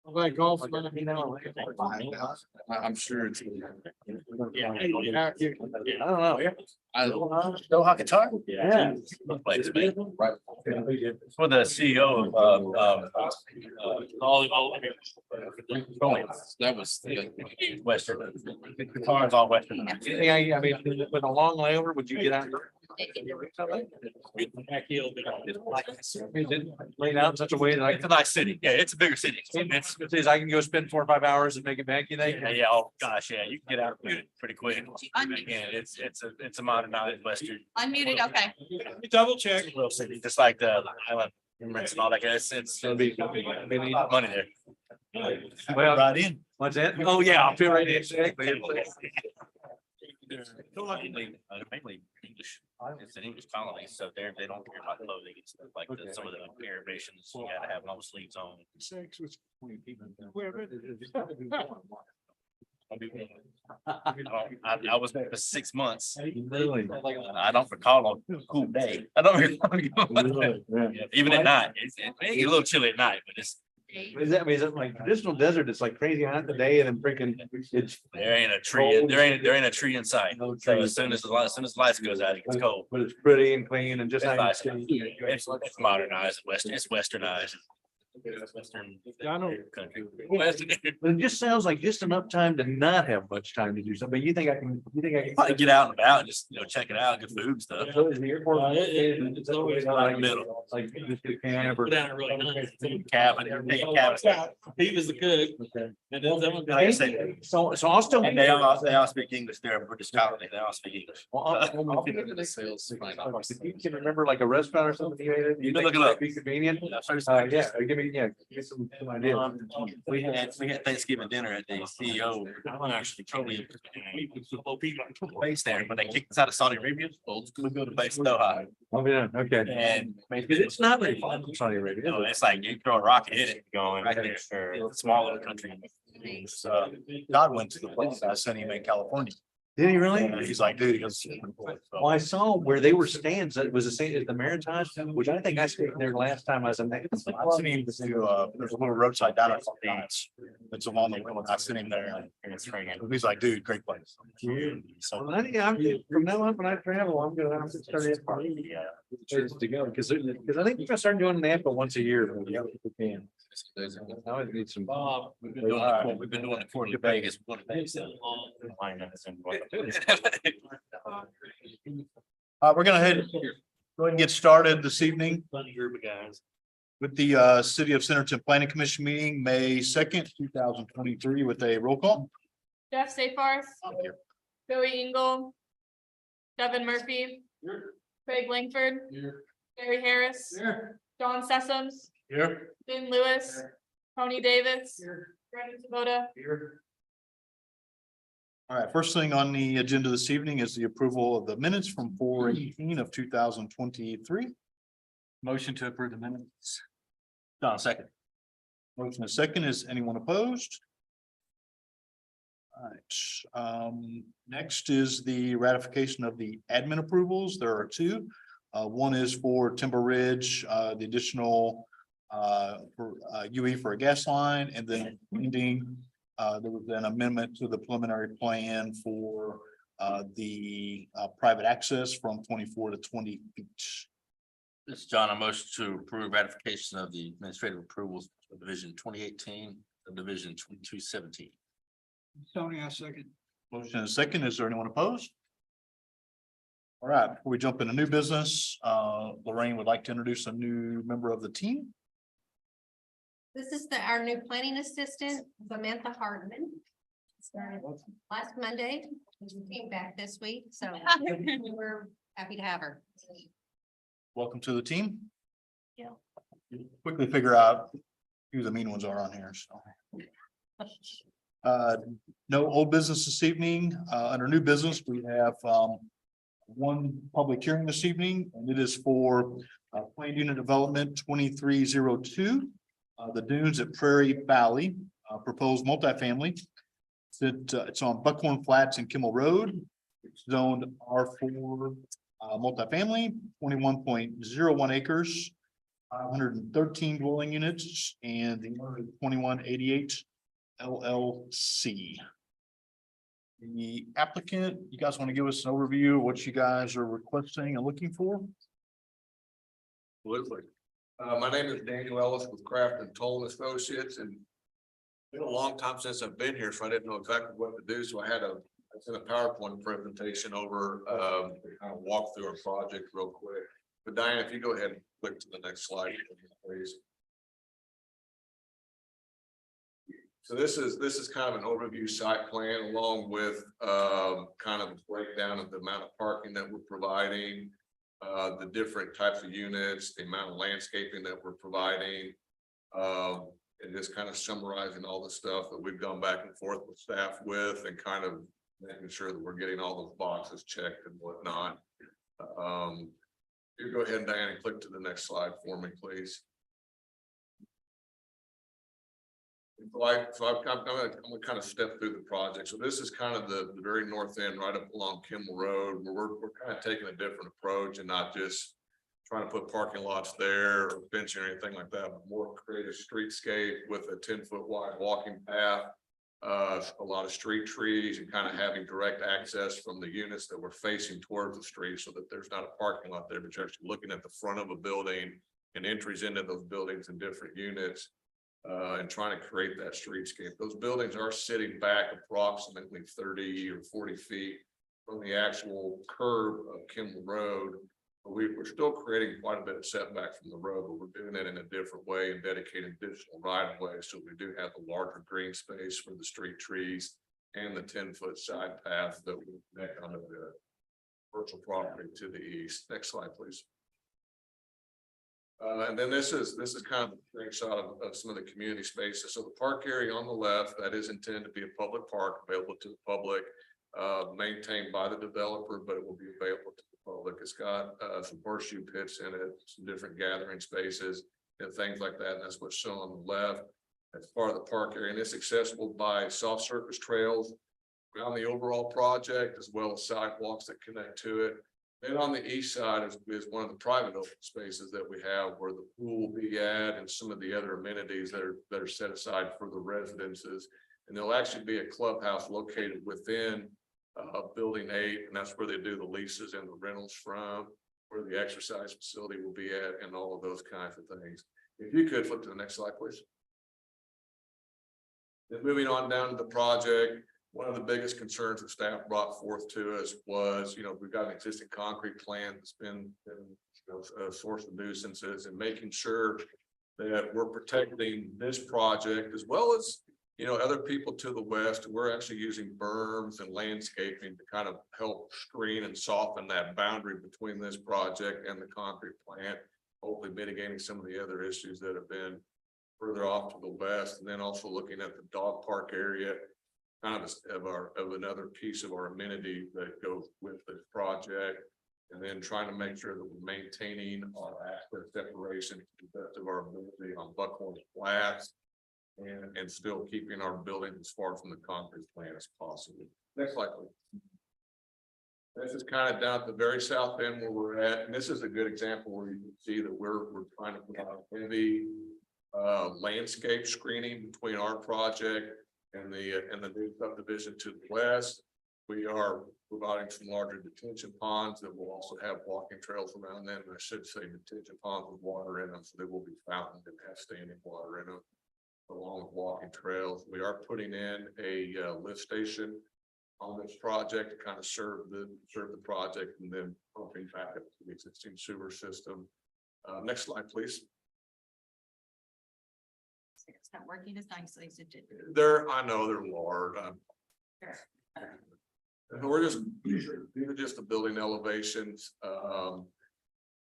Like golf. I'm sure it's. Yeah. I don't know. I know how guitar. Yeah. Place, man. For the CEO of that was Western. Guitars all Western. Yeah, I mean, with a long layover, would you get out? Laid out in such a way that I It's a nice city. Yeah, it's a bigger city. It's, says I can go spend 4 or 5 hours and make it back, you think? yeah, oh gosh, yeah, you can get out pretty quick. Yeah, it's a modernized Western. Unmuted, okay. Double check. Little city, just like the island. And all that. It's gonna be money there. Well, Right in. what's that? Oh, yeah, I'll feel right in. Mainly English. It's an English colony, so they don't care about clothing and stuff like that. Some of the innovations, you gotta have long sleeves on. I was there for 6 months. Really? I don't recall a cool day. I don't recall. Even at night, it may get a little chilly at night, but it's. Is that, I mean, is it like traditional desert? It's like crazy hot today and then freaking it's. There ain't a tree, there ain't a tree in sight. So as soon as the lights goes out, it gets cold. But it's pretty and clean and just. It's how nice. you see. It's modernized, it's westernized. Western country. Western. But it just sounds like just enough time to not have much time to do something. You think I can? Probably get out and about and just, check it out, good food and stuff. So is the airport. It's always like middle. Like just get a cab or. Down really nice. Cabin, take a cabin. He was the cook. Okay. And then someone. Like I say, So I'll still. and they all speak English there, British colony, they all speak English. Well, I'll be looking at the sales. If you can remember like a restaurant or something you ate, You think look it up. that'd be convenient. Yeah, give me some ideas. We had Thanksgiving dinner at the CEO. Petroleum. Base there, but they kicked us out of Saudi Arabia. We go to base Doha. Oh, yeah, okay. And Because it's not very fun in Saudi Arabia. you know, it's like you throw a rock, hit it, going right there. It's a small little country. God went to the place I sent him in California. Did he really? He's like, dude, he goes. Well, I saw where they were stands. It was the Meritage, which I think I stayed there last time I was in there. I sent him to, there's a little roadside down at the beach. It's along the road. I sent him there and it's training. He's like, dude, great place. So, Well, from now on, when I travel, I'm gonna start yeah. to go because I think we're gonna start doing Napa once a year. If we can. Now I need some. We've been doing the quarterly Vegas. We're gonna go ahead and get started this evening with the City of Centerton Planning Commission meeting, May 2nd, 2023, with a roll call. Jeff Safarth. Joey Engel. Devin Murphy. Craig Langford. Barry Harris. John Sessoms. Here. Lynn Lewis. Tony Davis. Brendan Kubota. All right, first thing on the agenda this evening is the approval of the minutes from 4/18 of 2023. Motion to approve the minutes. John, second. Motion is second. Is anyone opposed? All right, next is the ratification of the admin approvals. There are two. One is for Timber Ridge, the additional for UE for a gas line, and then ending. There was an amendment to the preliminary plan for the private access from 24 to 20 feet. This is John, a motion to approve ratification of the administrative approvals of Division 2018 and Division 2217. Tony, I second. Motion and a second. Is there anyone opposed? All right, before we jump into new business, Lorraine would like to introduce a new member of the team. This is our new planning assistant, Samantha Hardman. Started last Monday, she came back this week, so we're happy to have her. Welcome to the team. Yeah. Quickly figure out who the mean ones are on here, so. No old business this evening. Under new business, we have one public hearing this evening, and it is for planned unit development 2302. The Dunes at Prairie Valley, proposed multifamily. It's on Buckhorn Flats and Kimmel Road. It's zoned R4 multifamily, 21.01 acres. 513 dwelling units and the 2188 LLC. The applicant, you guys want to give us an overview of what you guys are requesting and looking for? Absolutely. My name is Daniel Ellis with Craft and Toll Associates, and it's been a long time since I've been here, so I didn't know exactly what to do, so I sent a PowerPoint presentation over, to kind of walk through our project real quick. But Diane, if you go ahead and click to the next slide, please. So this is kind of an overview site plan along with, kind of a breakdown of the amount of parking that we're providing, the different types of units, the amount of landscaping that we're providing. And just kind of summarizing all the stuff that we've gone back and forth with staff with and kind of making sure that we're getting all those boxes checked and whatnot. You go ahead, Diane, and click to the next slide for me, please. So I'm gonna kind of step through the project. So this is kind of the very north end, right up along Kimball Road, where we're kind of taking a different approach and not just trying to put parking lots there or benching or anything like that, but more create a streetscape with a 10-foot wide walking path. A lot of street trees and kind of having direct access from the units that we're facing towards the street so that there's not a parking lot there, but you're actually looking at the front of a building and entries into those buildings in different units. And trying to create that streetscape. Those buildings are sitting back approximately 30 or 40 feet from the actual curve of Kimball Road. But we're still creating quite a bit of setback from the road, but we're doing it in a different way and dedicating additional right of way. So we do have the larger green space for the street trees and the 10-foot side path that will connect onto the virtual property to the east. Next slide, please. And then this is kind of a great shot of some of the community spaces. So the park area on the left, that is intended to be a public park available to the public, maintained by the developer, but it will be available to the public. It's got some horseshoe pits in it, some different gathering spaces and things like that. And that's what's shown on the left as part of the park area. And it's accessible by soft surface trails around the overall project, as well as sidewalks that connect to it. And on the east side is one of the private open spaces that we have where the pool will be at and some of the other amenities that are set aside for the residences. And there'll actually be a clubhouse located within building 8, and that's where they do the leases and the rentals from, where the exercise facility will be at, and all of those kinds of things. If you could flip to the next slide, please. Then moving on down to the project. One of the biggest concerns that staff brought forth to us was, we've got an existing concrete plant that's been a source of nuisances, and making sure that we're protecting this project as well as, other people to the west. We're actually using berms and landscaping to kind of help screen and soften that boundary between this project and the concrete plant, hopefully mitigating some of the other issues that have been further off to the west. And then also looking at the dog park area, kind of another piece of our amenity that goes with this project, and then trying to make sure that we're maintaining our access separation to the best of our ability on Buckhorn Flats, and still keeping our buildings as far from the concrete plant as possible. Next slide, please. This is kind of down at the very south end where we're at, and this is a good example where you can see that we're trying to provide heavy landscape screening between our project and the new subdivision to the west. We are providing some larger detention ponds that will also have walking trails around them. I should say detention ponds with water in them, so they will be fountains and have standing water in them, along with walking trails. We are putting in a lift station on this project to kind of serve the project, and then pumping back up to the existing sewer system. Next slide, please. It's not working as nicely as it did. I know they're large. These are just the building elevations.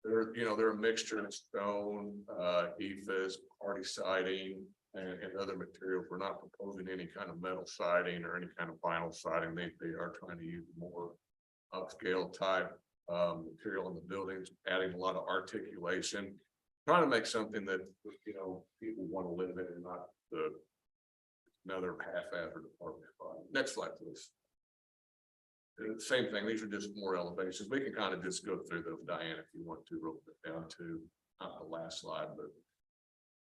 They're a mixture of stone, EFS, hardy siding, and other materials. We're not proposing any kind of metal siding or any kind of vinyl siding. They are trying to use more upscale type material in the buildings, adding a lot of articulation. Trying to make something that, people want to live in and not another haphazard apartment. Next slide, please. Same thing. These are just more elevations. We can kind of just go through those, Diane, if you want to, real bit down to not the last slide, but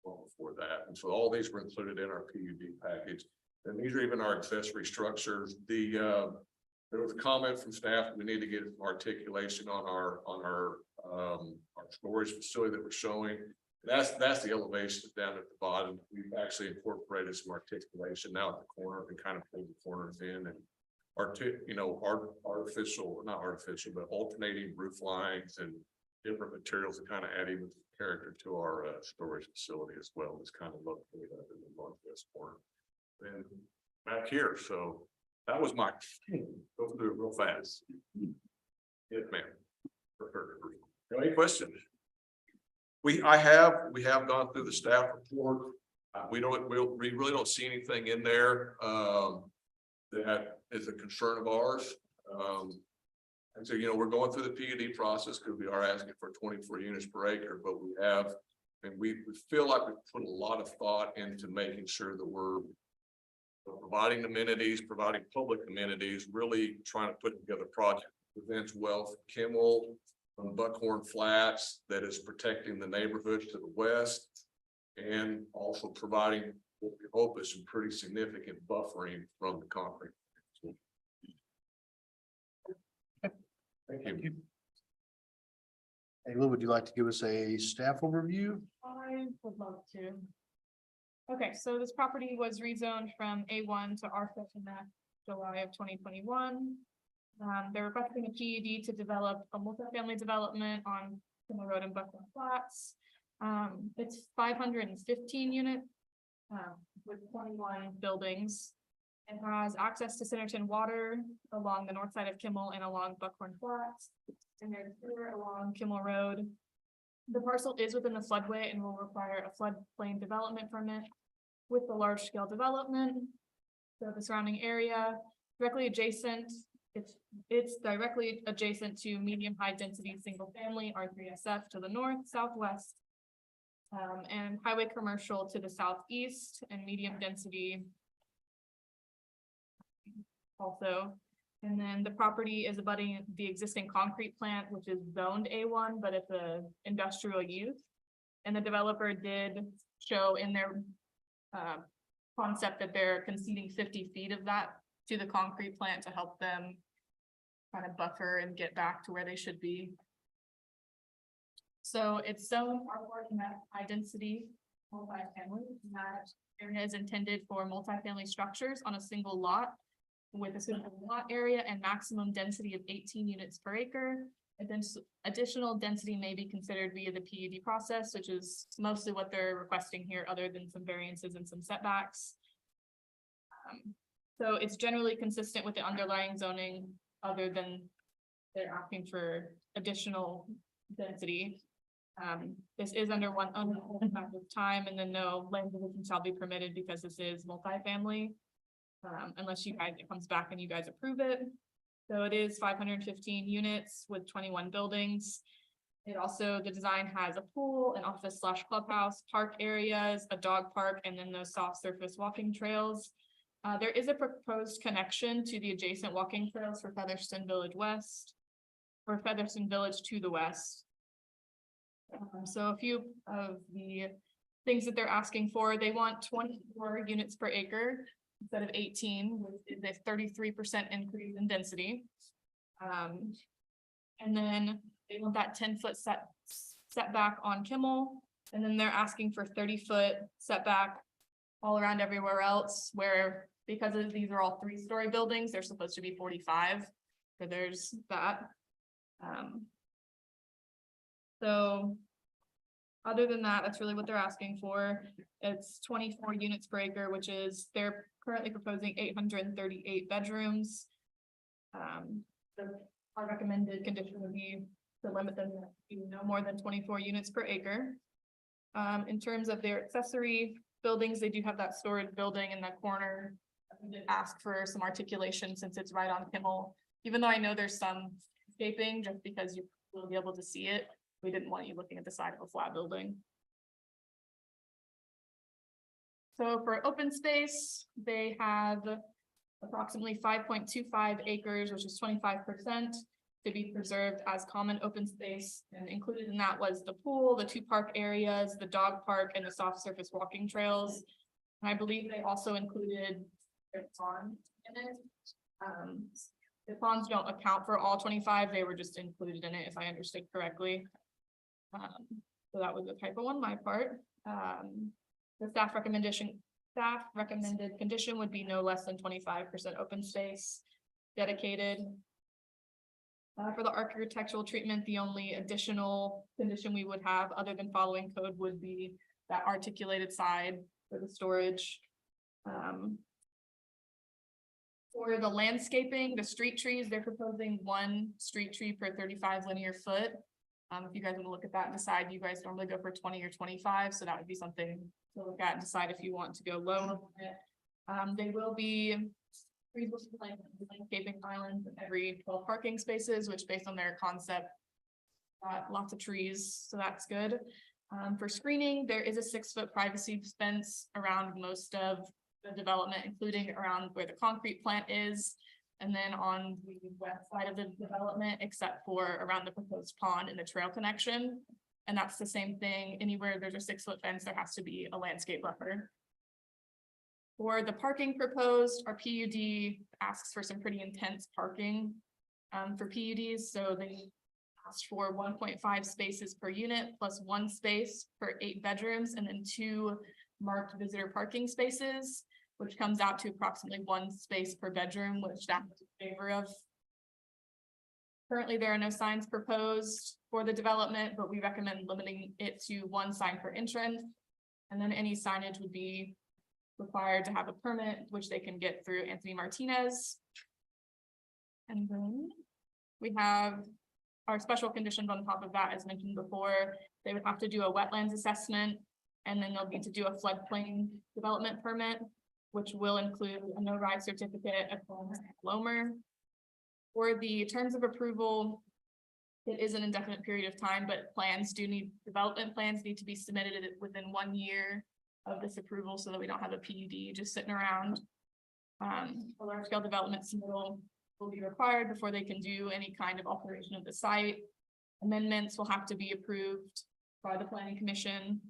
well before that. And so all these were included in our PUD package. And these are even our accessory structures. There was a comment from staff, we need to get articulation on our storage facility that we're showing. That's the elevation down at the bottom. We've actually incorporated some articulation now at the corner and kind of pulled the corners in and artificial, not artificial, but alternating roof lines and different materials that kind of add even character to our storage facility as well. It's kind of located up in the northwest corner. And back here, so that was my, go through it real fast. Yes, ma'am. Any questions? We have gone through the staff report. We really don't see anything in there, that is a concern of ours. And so, we're going through the PUD process because we are asking for 24 units per acre, but we feel like we put a lot of thought into making sure that we're providing amenities, providing public amenities, really trying to put together a project that presents well for Kimmel, from Buckhorn Flats, that is protecting the neighborhoods to the west, and also providing what we hope is some pretty significant buffering from the concrete. Thank you. Hey, Lou, would you like to give us a staff overview? I would love to. Okay, so this property was rezoned from A1 to R6 in July of 2021. They're requesting a PUD to develop a multifamily development on Kimmel Road and Buckhorn Flats. It's 515 units with 21 buildings. It has access to Centerton Water along the north side of Kimmel and along Buckhorn Flats. And there's sewer along Kimmel Road. The parcel is within the floodway and will require a floodplain development permit with the large scale development. So the surrounding area directly adjacent, it's directly adjacent to medium high density single family R3SF to the north, southwest. And highway commercial to the southeast and medium density also. And then the property is abutting the existing concrete plant, which is zoned A1, but it's a industrial use. And the developer did show in their concept that they're conceding 50 feet of that to the concrete plant to help them kind of buffer and get back to where they should be. So it's zoned R4 in that high density multifamily. That area is intended for multifamily structures on a single lot with a single lot area and maximum density of 18 units per acre. And then additional density may be considered via the PUD process, which is mostly what they're requesting here, other than some variances and some setbacks. So it's generally consistent with the underlying zoning, other than they're asking for additional density. This is under one amount of time, and then no land division shall be permitted because this is multifamily. Unless you guys, it comes back and you guys approve it. So it is 515 units with 21 buildings. It also, the design has a pool, an office / clubhouse, park areas, a dog park, and then those soft surface walking trails. There is a proposed connection to the adjacent walking trails for Featherston Village West, or Featherston Village to the west. So a few of the things that they're asking for, they want 24 units per acre instead of 18, which is a 33% increase in density. And then they want that 10-foot setback on Kimmel, and then they're asking for 30-foot setback all around everywhere else, where because of these are all 3-story buildings, they're supposed to be 45. So there's that. So other than that, that's really what they're asking for. It's 24 units per acre, which is, they're currently proposing 838 bedrooms. Our recommended condition would be to limit them to no more than 24 units per acre. In terms of their accessory buildings, they do have that storage building in that corner. We did ask for some articulation since it's right on Kimmel, even though I know there's some scaping, just because you will be able to see it. We didn't want you looking at the side of a flat building. So for open space, they have approximately 5.25 acres, which is 25%. to be preserved as common open space. And included in that was the pool, the two park areas, the dog park, and the soft surface walking trails. And I believe they also included their pond in it. The ponds don't account for all 25, they were just included in it, if I understood correctly. So that was a typo on my part. The staff recommended condition would be no less than 25% open space dedicated. For the architectural treatment, the only additional condition we would have, other than following code, would be that articulated side for the storage. For the landscaping, the street trees, they're proposing 1 street tree per 35 linear foot. If you guys want to look at that and decide, you guys normally go for 20 or 25, so that would be something to look at and decide if you want to go lower on it. They will be landscaping islands in every 12 parking spaces, which based on their concept, lots of trees, so that's good. For screening, there is a 6-foot privacy fence around most of the development, including around where the concrete plant is. And then on the west side of the development, except for around the proposed pond and the trail connection. And that's the same thing, anywhere there's a 6-foot fence, there has to be a landscape buffer. For the parking proposed, our PUD asks for some pretty intense parking for PUDs, so they asked for 1.5 spaces per unit plus 1 space per 8 bedrooms, and then 2 marked visitor parking spaces, which comes out to approximately 1 space per bedroom, which staff is in favor of. Currently, there are no signs proposed for the development, but we recommend limiting it to 1 sign per entrance. And then any signage would be required to have a permit, which they can get through Anthony Martinez. And then we have our special conditions on top of that, as mentioned before. They would have to do a wetlands assessment, and then they'll need to do a floodplain development permit, which will include a no-rise certificate, a Lomer. For the terms of approval, it is an indefinite period of time, but development plans need to be submitted within 1 year of this approval, so that we don't have a PUD just sitting around. A large scale development submittal will be required before they can do any kind of alteration of the site. Amendments will have to be approved by the planning commission.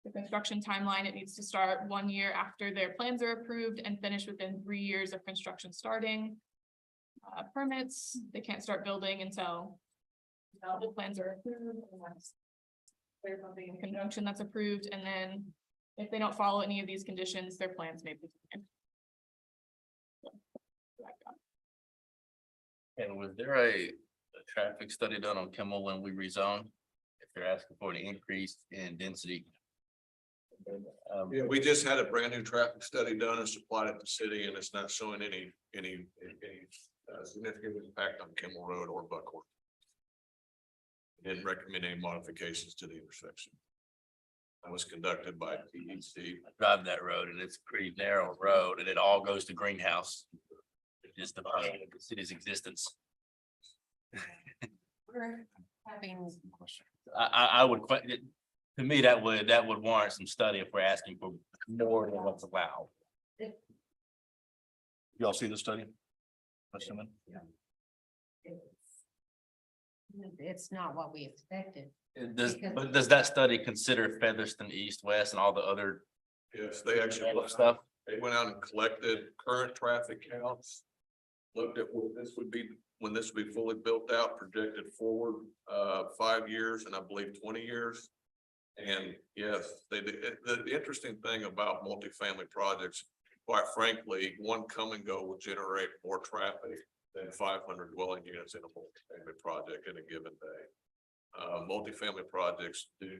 The construction timeline, it needs to start 1 year after their plans are approved and finish within 3 years of construction starting. Permits, they can't start building until the plans are approved. There's something in conjunction that's approved, and then if they don't follow any of these conditions, their plans may be taken. And was there a traffic study done on Kimmel when we rezoned? If they're asking for an increase in density? Yeah, we just had a brand new traffic study done and supplied it to the city, and it's not showing any significant impact on Kimmel Road or Buckhorn. Didn't recommend any modifications to the intersection. That was conducted by PEC. Drive that road and it's a pretty narrow road and it all goes to Greenhouse. Just about the city's existence. We're having, I would, to me, that would warrant some study if we're asking for more than what's allowed. Y'all see the study? it's not what we expected. But does that study consider Featherston East, West and all the other Yes, they actually stuff? They went out and collected current traffic counts. Looked at what this would be, when this would be fully built out, projected forward 5 years and I believe 20 years. And yes, they did. The interesting thing about multifamily projects, quite frankly, one come and go will generate more traffic than 500 dwelling units in a multifamily project in a given day. Multifamily projects do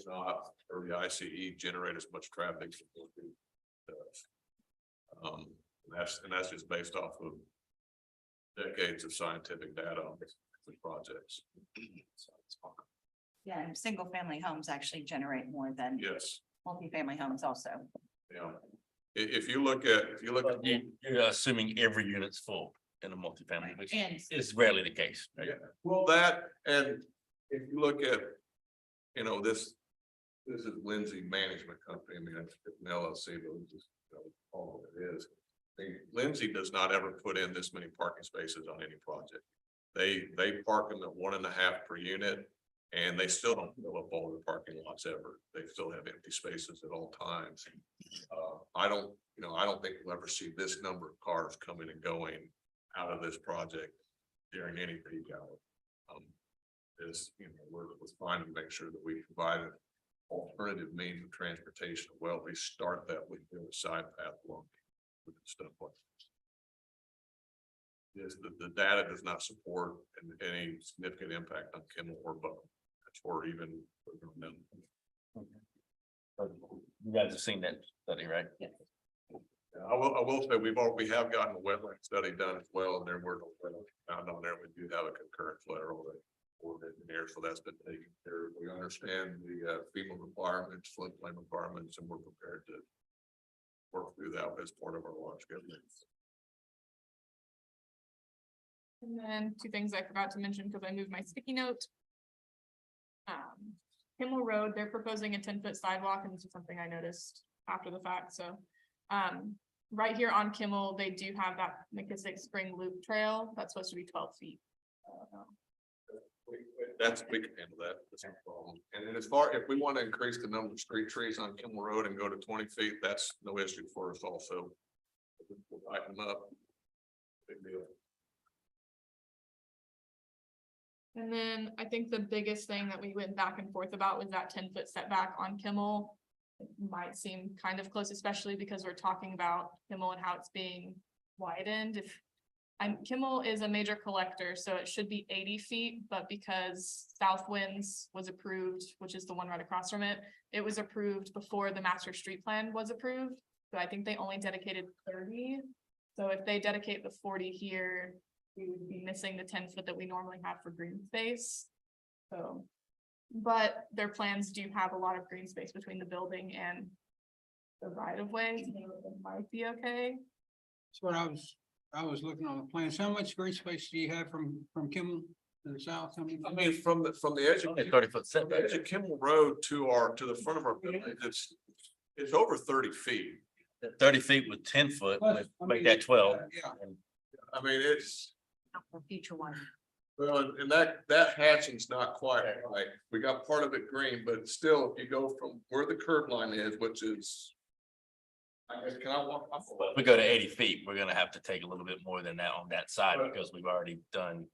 not, or the ICE generate as much traffic as multi does. And that's just based off of decades of scientific data on the projects. Yeah, and single family homes actually generate more than Yes, multifamily homes also. yeah. If you look at, You're assuming every unit's full in a multifamily, which And is rarely the case. Right? yeah, well, that, and if you look at, this is Lindsay Management Company. I mean, it's an LLC, but it's just, all it is. Lindsay does not ever put in this many parking spaces on any project. They park them at 1.5 per unit. And they still don't fill up all the parking lots ever. They still have empty spaces at all times. I don't think we'll ever see this number of cars coming and going out of this project during any peak hour. We're trying to make sure that we provide an alternative means of transportation. Well, we start that with the side path along with stuff like this. Yes, the data does not support any significant impact on Kimmel or Buck. Or even. You guys have seen that study, right? I will say, we have gotten a wetland study done as well, and there were no wetlands found on there. We do have a concurrent flare already. For engineers, so that's been taken care of. We understand the FEMA requirements, floodplain requirements, and we're prepared to work through that as part of our large scale. And then two things I forgot to mention because I moved my sticky note. Kimmel Road, they're proposing a 10-foot sidewalk, and this is something I noticed after the fact, so. Right here on Kimmel, they do have that McKissick Spring Loop Trail, that's supposed to be 12 feet. We can handle that. That's no problem. And then if we want to increase the number of street trees on Kimmel Road and go to 20 feet, that's no issue for us also. We'll tighten them up. Big deal. And then I think the biggest thing that we went back and forth about was that 10-foot setback on Kimmel. It might seem kind of close, especially because we're talking about Kimmel and how it's being widened. Kimmel is a major collector, so it should be 80 feet, but because Southwinds was approved, which is the one right across from it, it was approved before the master street plan was approved. So I think they only dedicated 30. So if they dedicate the 40 here, we would be missing the 10 foot that we normally have for green space. So, but their plans do have a lot of green space between the building and the right of way, so it might be okay. That's what I was looking on the plans. How much green space do you have from Kimmel to the south? I mean, from the edge of. Only 30-foot From the setback. edge of Kimmel Road to the front of our building, it's over 30 feet. 30 feet with 10 foot, would make that 12. Yeah. I mean, it's, For future one. well, and that hatching's not quite right. We got part of it green, but still, if you go from where the curb line is, which is. I guess, can I walk? If we go to 80 feet, we're gonna have to take a little bit more than that on that side because we've already done.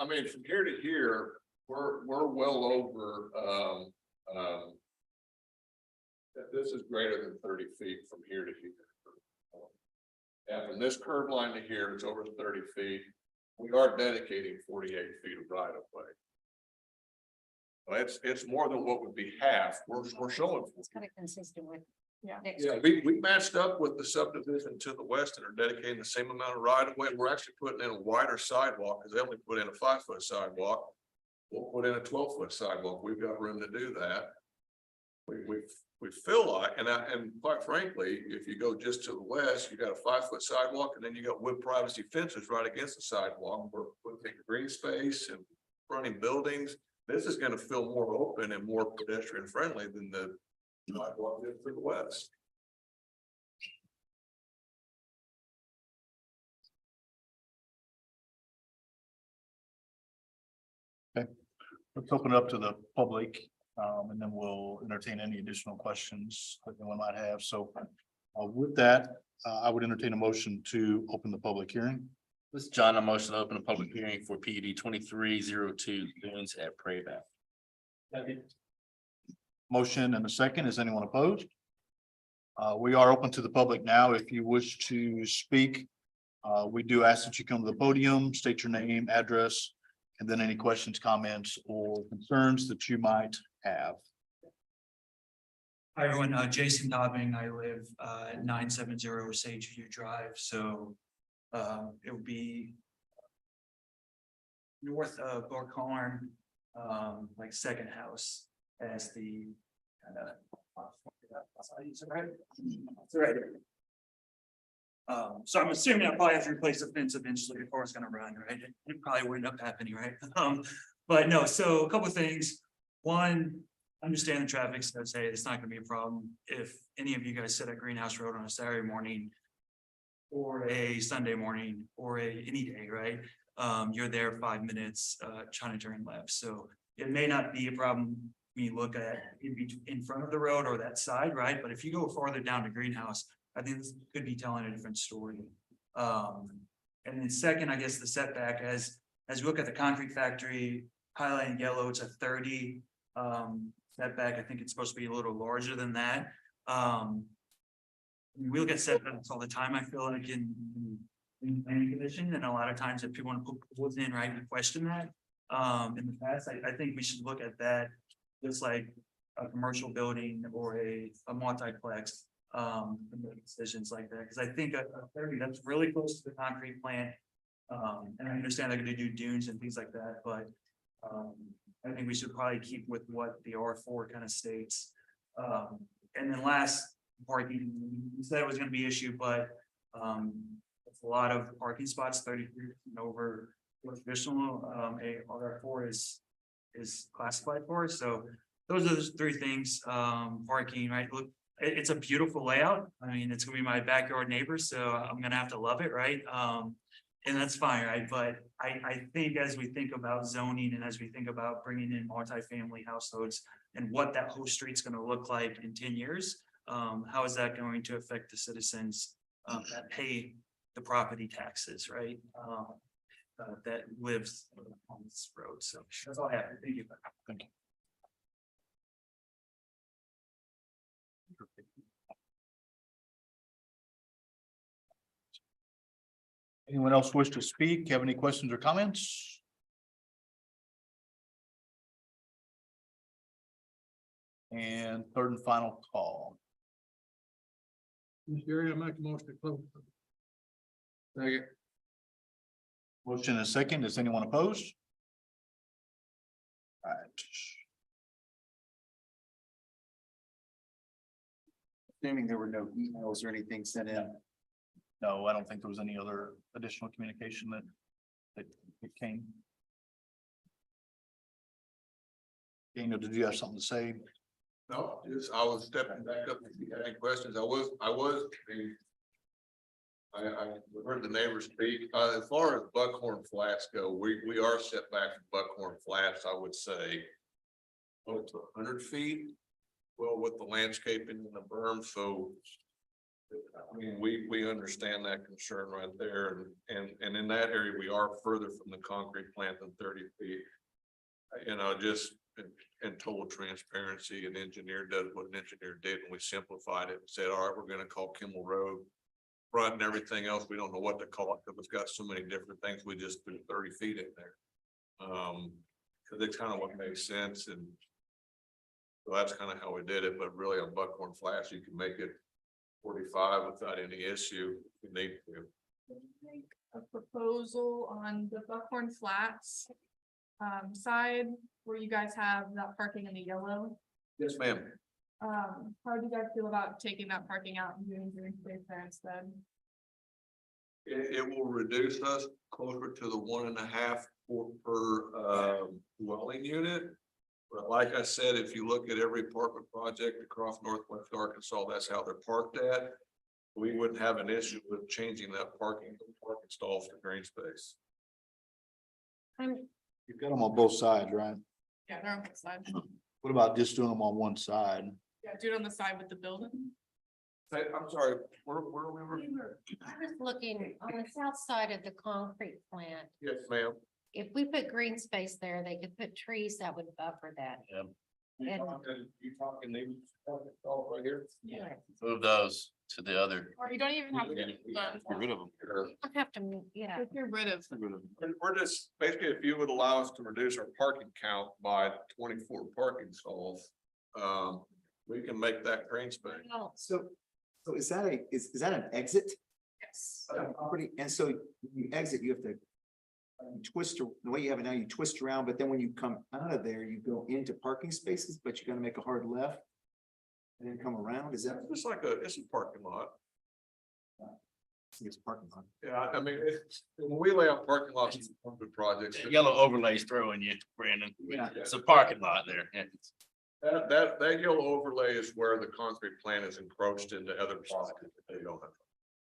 I mean, from here to here, we're well over, this is greater than 30 feet from here to here. And from this curb line to here, it's over 30 feet. We are dedicating 48 feet of right of way. Well, it's more than what would be half. We're showing. It's kind of consistent with. Yeah. next Yeah, we matched up with the subdivision to the west and are dedicating the same amount of right of way. We're actually putting in a wider sidewalk because they only put in a 5-foot sidewalk. We'll put in a 12-foot sidewalk. We've got room to do that. We feel like, and quite frankly, if you go just to the west, you got a 5-foot sidewalk and then you got wood privacy fences right against the sidewalk. We're putting green space and fronting buildings. This is going to feel more open and more pedestrian friendly than the sidewalk to the west. Let's open it up to the public, and then we'll entertain any additional questions that anyone might have. So with that, I would entertain a motion to open the public hearing. This is John, a motion to open a public hearing for PUD 2302 Dunes at Prairie Valley. Motion and a second. Is anyone opposed? We are open to the public now. If you wish to speak, we do ask that you come to the podium, state your name, address, and then any questions, comments, or concerns that you might have. Hi, everyone. Jason Dobbing. I live at 970 Sage View Drive, so it would be north of Buckhorn, like second house as the kind of. Right. So I'm assuming I probably have to replace the fence eventually before it's gonna run, right? It probably would end up happening, right? But no, so a couple of things. One, understand the traffic, so say it's not gonna be a problem if any of you guys sit at Greenhouse Road on a Saturday morning or a Sunday morning or any day, right? you're there 5 minutes, trying to turn left. So it may not be a problem when you look at in front of the road or that side, right? But if you go farther down to Greenhouse, I think this could be telling a different story. And then second, I guess the setback as we look at the concrete factory, highlighted in yellow, it's a 30 setback. I think it's supposed to be a little larger than that. We look at setbacks all the time, I feel like in planning commission, and a lot of times if people want to put pools in, right, we question that. In the past, I think we should look at that just like a commercial building or a multiplex. Decisions like that, because I think a 30, that's really close to the concrete plant. And I understand they're gonna do dunes and things like that, but I think we should probably keep with what the R4 kind of states. And then last, parking, you said it was gonna be an issue, but it's a lot of parking spots, 33 and over what traditional a R4 is classified for. So those are the three things, parking, right? Look, it's a beautiful layout. I mean, it's gonna be my backyard neighbor, so I'm gonna have to love it, right? And that's fine, right? But I think as we think about zoning and as we think about bringing in multifamily households and what that whole street's gonna look like in 10 years, how is that going to affect the citizens that pay the property taxes, right? That lives on this road. So that's all I have. Thank you. Thank you. Anyone else wish to speak? Have any questions or comments? And third and final call. Mr. Gary, I make a motion to close. Motion and a second. Is anyone opposed? All right. Assuming there were no emails or anything sent in. No, I don't think there was any other additional communication that came. Daniel, did you have something to say? No, just I was stepping back up if you had any questions. I heard the neighbors speak. As far as Buckhorn Flats go, we are set back from Buckhorn Flats, I would say. Up to 100 feet. Well, with the landscaping and the berm, so. I mean, we understand that concern right there, and in that area, we are further from the concrete plant than 30 feet. You know, just in total transparency, an engineer does what an engineer did, and we simplified it and said, all right, we're gonna call Kimmel Road front and everything else. We don't know what to call it, because it's got so many different things. We just threw 30 feet in there. Cause it's kind of what makes sense, and so that's kind of how we did it, but really on Buckhorn Flats, you can make it 45 without any issue if you need to. A proposal on the Buckhorn Flats side where you guys have that parking in the yellow. Yes, ma'am. How do you guys feel about taking that parking out and doing green space there instead? It will reduce us closer to the 1.5 per dwelling unit. But like I said, if you look at every apartment project across Northwest Arkansas, that's how they're parked at. We wouldn't have an issue with changing that parking stalls to green space. You've got them on both sides, right? Yeah, they're on the side. What about just doing them on one side? Yeah, do it on the side with the building. Hey, I'm sorry, where we were? I was looking on the south side of the concrete plant. Yes, ma'am. If we put green space there, they could put trees that would buffer that. You And- talking these right here? Yeah. Move those to the other. Or you don't even have to. Get rid of them. I have to, yeah. Just get rid of. We're just, basically, if you would allow us to reduce our parking count by 24 parking stalls, we can make that green space. Well, So is that is that an exit? Yes. Property, and so when you exit, you have to twist, the way you have it now, you twist around, but then when you come out of there, you go into parking spaces, but you gotta make a hard left. And then come around, is that? It's like it's a parking lot. It's a parking lot. Yeah, I mean, when we lay out parking lots in the projects. Yellow overlays throwing you, Brandon. Yeah. It's a parking lot there. Yeah. That yellow overlay is where the concrete plant is encroached into other projects that they don't have.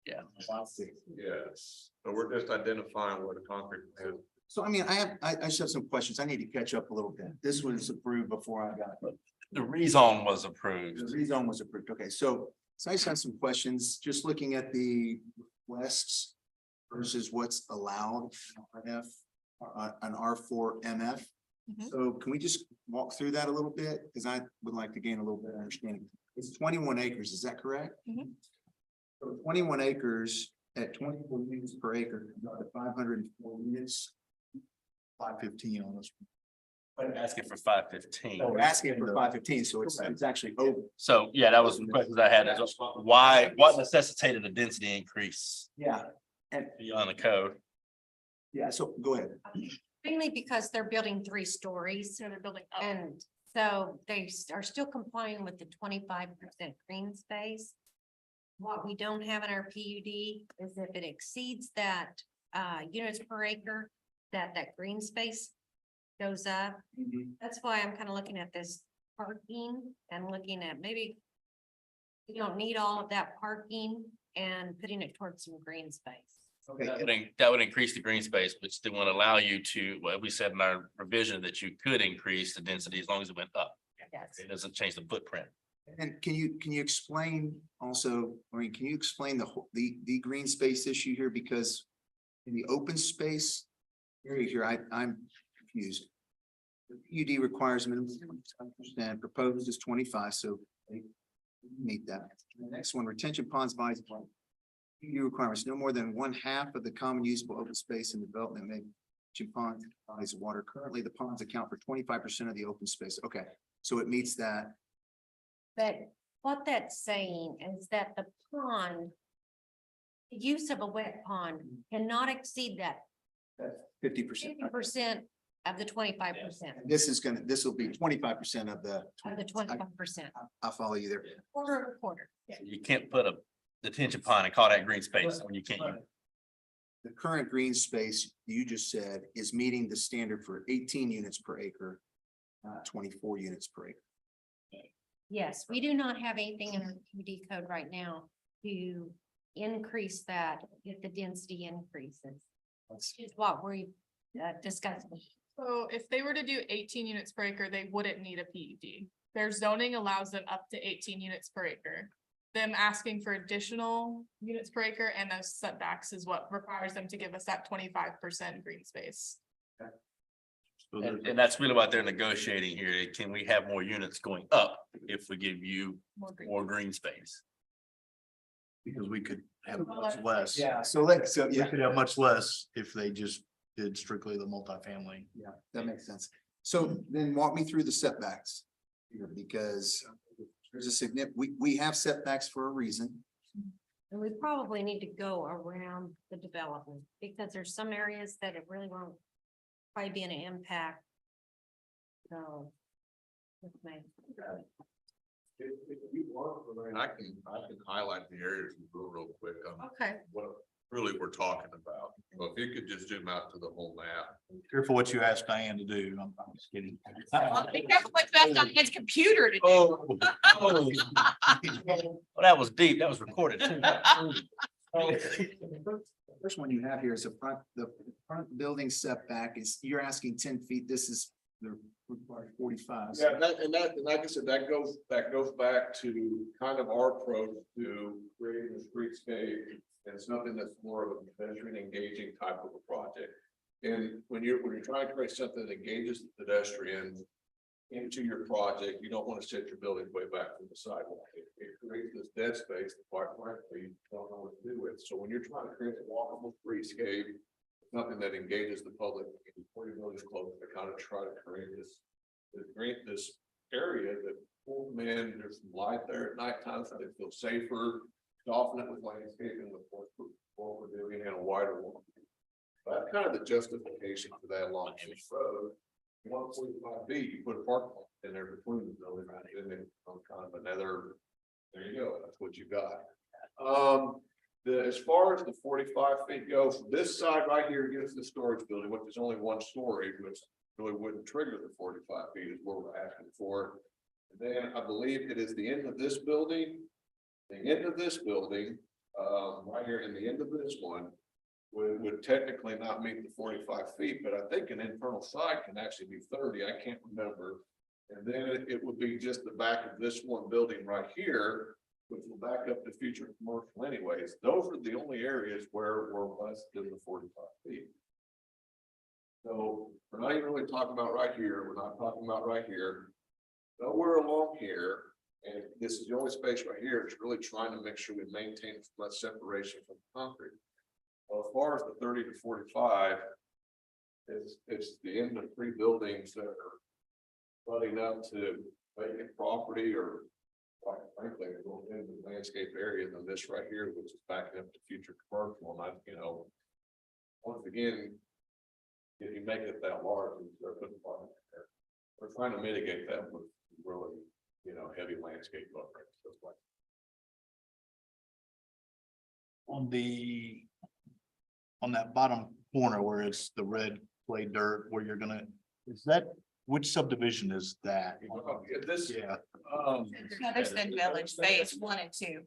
Yeah. Lot 6. Yes, so we're just identifying where the concrete is. So I mean, I just have some questions. I need to catch up a little bit. This was approved before I got. The rezone was The approved. rezone was approved. Okay, so I just have some questions, just looking at the requests versus what's allowed in RF, an R4 MF. Mhm. So can we just walk through that a little bit? Because I would like to gain a little bit of understanding. It's 21 acres, is that correct? Mhm. So 21 acres at 24 units per acre, about 504 units. 515 on this. Asking for 515. We're asking for 515, so it's actually over. So, yeah, that was the questions I had. Is why, what necessitated a density increase Yeah, and beyond the code? yeah, so go ahead. Mainly because they're building 3 stories. So they're building up. And so they are still complying with the 25% green space. What we don't have in our PUD is if it exceeds that units per acre, that green space goes up. That's why I'm kind of looking at this parking and looking at maybe you don't need all of that parking and putting it towards some green space. Okay, That would increase the green space, which then would allow you to, well, we said in our revision that you could increase the density as long as it went up. Yes. It doesn't change the footprint. and can you explain also, I mean, can you explain the green space issue here? Because in the open space area here, I'm confused. The PUD requires minimum 25%, proposed is 25, so they meet that. The next one, retention ponds by PUD requirements, no more than 1/2 of the common usable open space in development may retention ponds, bodies of water. Currently, the ponds account for 25% of the open space. Okay, so it meets that. But what that's saying is that the pond, the use of a wet pond cannot exceed that 50%. 50% of the 25%, This will be 25% of the. of the 25%, I'll follow you there. quarter. You can't put a detention pond and call that green space when you can't. use it. The current green space you just said is meeting the standard for 18 units per acre, 24 units per acre. Yes, we do not have anything in our PUD code right now to increase that if the density increases. Which is what we discussed. So if they were to do 18 units per acre, they wouldn't need a PUD. Their zoning allows them up to 18 units per acre. Them asking for additional units per acre and those setbacks is what requires them to give us that 25% green space. And that's really what they're negotiating here. Can we have more units going up if we give you More green. more green space? Because we could have much less. Yeah, We yeah, could have much less if they just did strictly the multifamily. yeah, that makes sense. So then walk me through the setbacks here, because there's a significant, we have setbacks for a reason. And we probably need to go around the development because there's some areas that it really won't probably be an impact. So. with me. If you want, Lorraine, I can highlight the areas real quick on Okay. what really we're talking about. So if you could just zoom out to the whole map. Careful what you ask Diane to do. I'm just kidding. Be careful what's best on his computer to do. Oh. Well, that was deep. That was recorded too. The First one you have here is the front building setback is, you're asking 10 feet, this is the required 45. Yeah, and like I said, that goes back to kind of our approach to creating a streetscape and something that's more of a pedestrian engaging type of a project. And when you're trying to create something that engages the pedestrians into your project, you don't want to set your building way back from the sidewalk. It creates this dead space that quite frankly, you don't know what to do with. So when you're trying to create a walkable streetscape, something that engages the public, before your building's closed, to kind of try to create this area that pull them in, there's some light there at nighttime, so they feel safer. Soften it with landscaping, with what we're doing in a wider one. That's kind of the justification for that along this road. 145 feet, you put a parking lot in there between the building, right, and then kind of another, there you go, that's what you got. As far as the 45 feet goes, this side right here gives the storage building, which is only 1 story, which really wouldn't trigger the 45 feet is what we're asking for. And then I believe it is the end of this building. The end of this building right here in the end of this one. Would technically not meet the 45 feet, but I think an internal side can actually be 30, I can't remember. And then it would be just the back of this one building right here, which will back up to future commercial anyways. Those are the only areas where we're less than the 45 feet. So we're not even really talking about right here, we're not talking about right here. Nowhere along here, and this is the only space right here, it's really trying to make sure we maintain as much separation from concrete. Well, as far as the 30 to 45, it's the end of 3 buildings that are running up to vacant property or quite frankly, going into the landscape area than this right here, which is backing up to future commercial. And once again, if you make it that large, we're trying to mitigate that with really, heavy landscape buffering. On that bottom corner where it's the red clay dirt, where you're gonna, which subdivision is that? This, Yeah, Featherston Village, phase 1 and 2.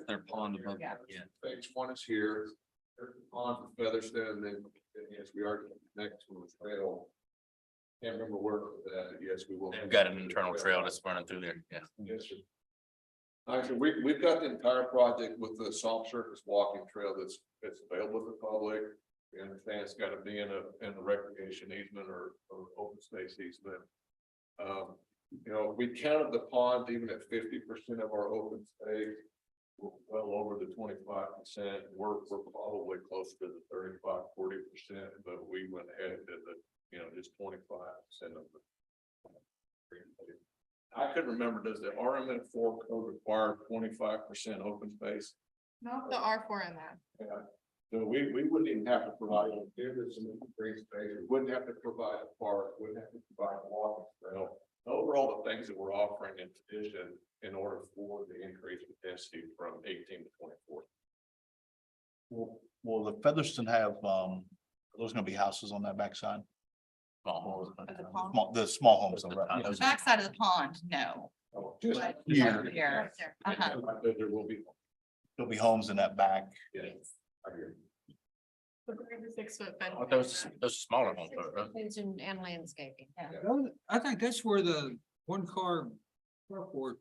Their pond above. Yeah. phase 1 is here. There's the pond for Featherston, and then yes, we are next to the trail. Can't remember where that, yes, we will. They've got an internal trail that's running through there, yeah. Yes, sir. Actually, we've got the entire project with the soft surface walking trail that's available to the public. We understand it's got to be in a recreation easement or open space easement. We counted the pond even at 50% of our open space. We're well over the 25%. We're probably closer to the 35-40%, but we went ahead to just 25% of the. I couldn't remember, does the RMN4 code require 25% open space? Not the R4 in that. Yeah. So we wouldn't even have to provide, if there's some green space, we wouldn't have to provide a park, wouldn't have to provide a walking trail. Those are all the things that we're offering in addition in order for the increase in density from 18 to 24. will the Featherston have, are those gonna be houses on that backside? The small homes, though, right? The backside of the pond, no. Just But Here. over here, uh-huh. there will be. There'll be homes in that back. Yeah. I hear you. The 6-foot fence. Oh, those are smaller homes, right? Fencing and landscaping. I think that's where the one car carports.